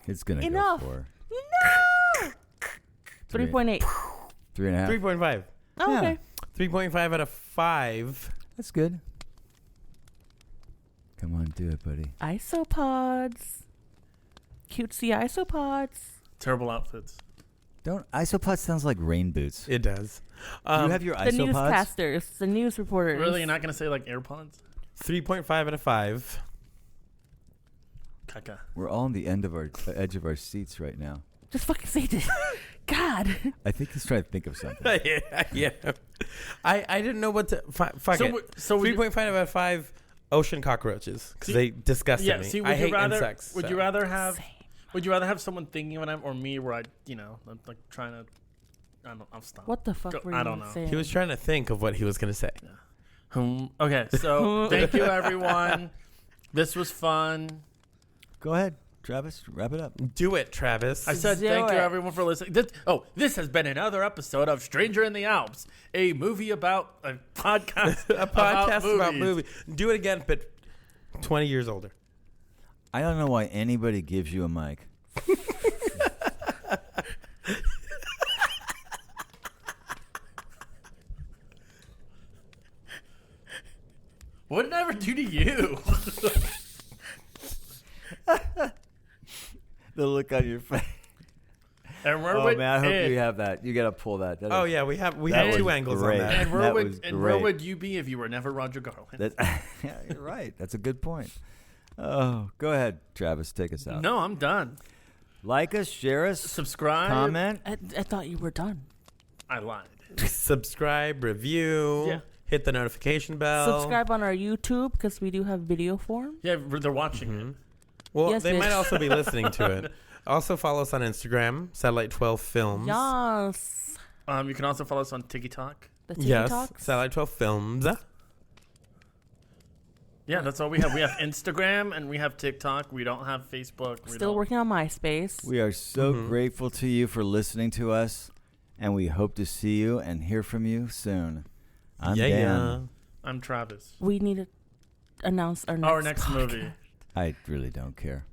It's going to go Enough. 4. No. 3.8. 3.5. 3.5. Oh, Yeah. okay. 3.5 out of 5. That's good. Come on, do it, buddy. Isopods. Cutesy isopods. Terrible outfits. Don't isopod sounds like rain boots. It does. Do you have your The isopods? newscasters. The news reporters. Really, you're not going to say like AirPods? 3.5 out of 5. Caca. We're all on the edge of our seats right now. Just fucking say this. God. I think he's trying to think of something. yeah. I didn't know what to. Fuck it. So would you- 3.5 out of 5 ocean cockroaches because See- they disgusted Yeah, me. see, I hate rather, insects. Would so. you rather have Same. Would you rather have someone thinking of it or me where I, I'm like trying to, I'll stop. What the fuck were you I don't know. saying? He was trying to think of what he was going to say. Okay, so thank you everyone. This was fun. Go ahead, Travis. Wrap it up. Do it, Travis. I said Do thank you it. everyone for listening. This has been another episode of Stranger in the Alps, a movie about a podcast, a podcast about movies. movies. Do it again, but 20 years older. I don't know why anybody gives you a mic. What did I ever do to you? The look on your face. And where Oh would man, I hope and, you have that. You got to pull that. Oh yeah, we have That two was angles great. on that. and where That would was and where great. would you be if you were never Roger Garland? Yeah, you're right. That's a good point. Oh, go ahead, Travis. Take us out. No, I'm done. Like us, share us, Subscribe. comment. I thought you were done. I lied. Subscribe, review, Yeah. hit the notification bell. Subscribe on our YouTube because we do have video form. Yeah, they're watching it. Well, Yes, they bitch. might also be listening to it. Also follow us on Instagram, Satellite 12 Films. Yes. You can also follow us on TikTok. The Yes, TikToks. Satellite 12 Films. Yeah, that's all we have. We have Instagram and we have TikTok. We don't have Facebook. We Still don't. working on MySpace. We are so grateful to you for listening to us, and we hope to see you and hear from you soon. I'm Dan. I'm Travis. We need to announce our next Our next movie. I really don't care.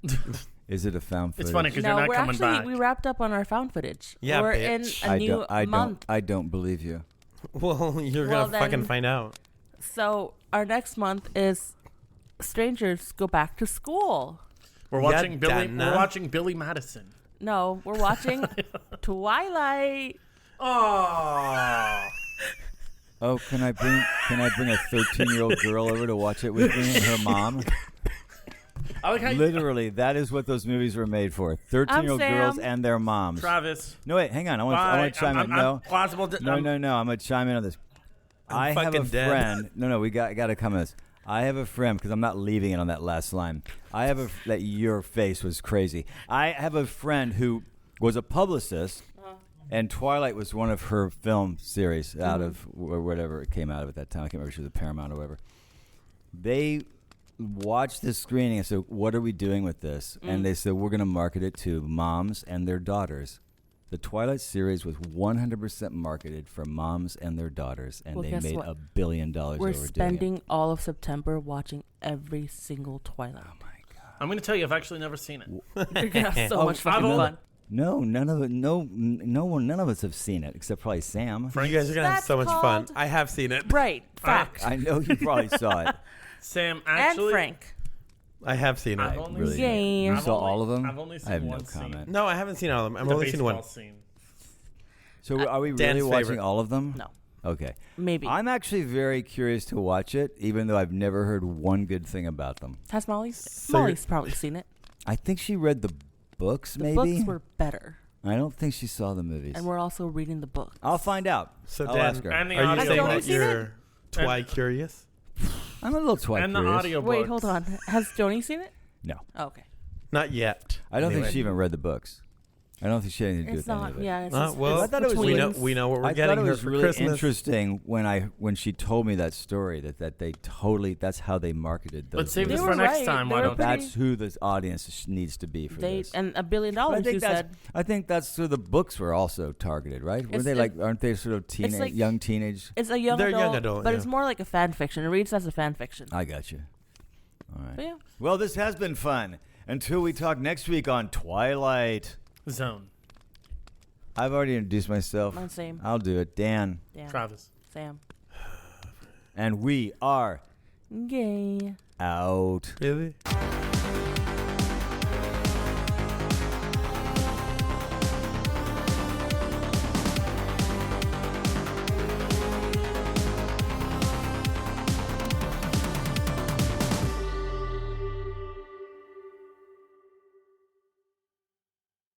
Is it a found footage? It's funny because No, you're not we're coming actually back. we wrapped up on our found footage. Yeah, we're bitch. in a new month. I don't believe you. Well, you're Well, going to fucking then- find out. So our next month is Strangers Go Back to School. We're watching Yeah, Billy. Dana. We're watching Billy Madison. No, we're watching Twilight. Oh. Oh, can I bring a 13-year-old girl over to watch it with me and her mom? I like how you, Literally, that is what those movies were made for. 13-year-old Sam. girls and their moms. Travis. No, wait, hang on. I want Bye. to chime in. I'm No, plausible. no. I'm going to chime in on this. I have a fucking dead. friend. No, we got to come on this. I have a friend, because I'm not leaving it on that last line. That your face was crazy. I have a friend who was a publicist, and Twilight was one of her film series out of whatever it came out of at that time. I can't remember if she was a Paramount or whatever. They watched this screening and said, "What are we doing with this?" And they said, "We're going to market it to moms and their daughters." The Twilight series was 100% marketed for moms and their daughters, and Well, they guess made what? $1 billion We're over doing it. spending all of September watching every single Twilight. Oh my God! I'm going to tell you, I've actually never seen it. You're gonna have so Oh, much fucking I've fun. No, none of it. None of us have seen it except probably Sam. You guys are going to have That's so much fun. called- I have seen it. Right, fact. I know you probably saw it. Sam, And actually. Frank. I have seen I've it. only Really? Yay. You I've saw only- all of them? I've only seen I have no one scene. comment. No, I haven't seen all of them. I've The only seen one. baseball scene. So are we Dan's really watching favorite. all of them? No, Okay. maybe. I'm actually very curious to watch it, even though I've never heard one good thing about them. Has Molly's So Molly's probably seen it. I think she read the books, The maybe. books were better, I don't think she saw the movies. and we're also reading the book. I'll find out. So, I'll Dan, ask her. And the are you audio. saying Have you that seen you're Twi-curious? I'm a little twat And the curious. audio. Wait, hold on. Has Joni seen it? No. Oh, okay. Not yet. I don't Anyway. think she even read the books. I don't think she had anything to do It's with any not. of it. Yeah. It's Uh, just, well, it's I thought it was- between- We know what we're I getting thought it her was for really Christmas. interesting when she told me that story that they totally that's how they marketed those. Let's save movies. this They for were next right. time. They Why were don't pretty- That's who this audience needs to be for They this. and $1 billion. But I You think said. that's who the books were also targeted, right? Were It's- they it- aren't they sort of teenage, like- young teenage? It's a young They're adult, young adult, but yeah. it's more like a fan fiction. It reads as a fan fiction. I got you. All right. But yeah. Well, this has been fun. Until we talk next week on Twilight. Zone. I've already introduced myself. Mine same. I'll do it. Dan. Yeah. Travis. Sam. And we are Gay. out. Really?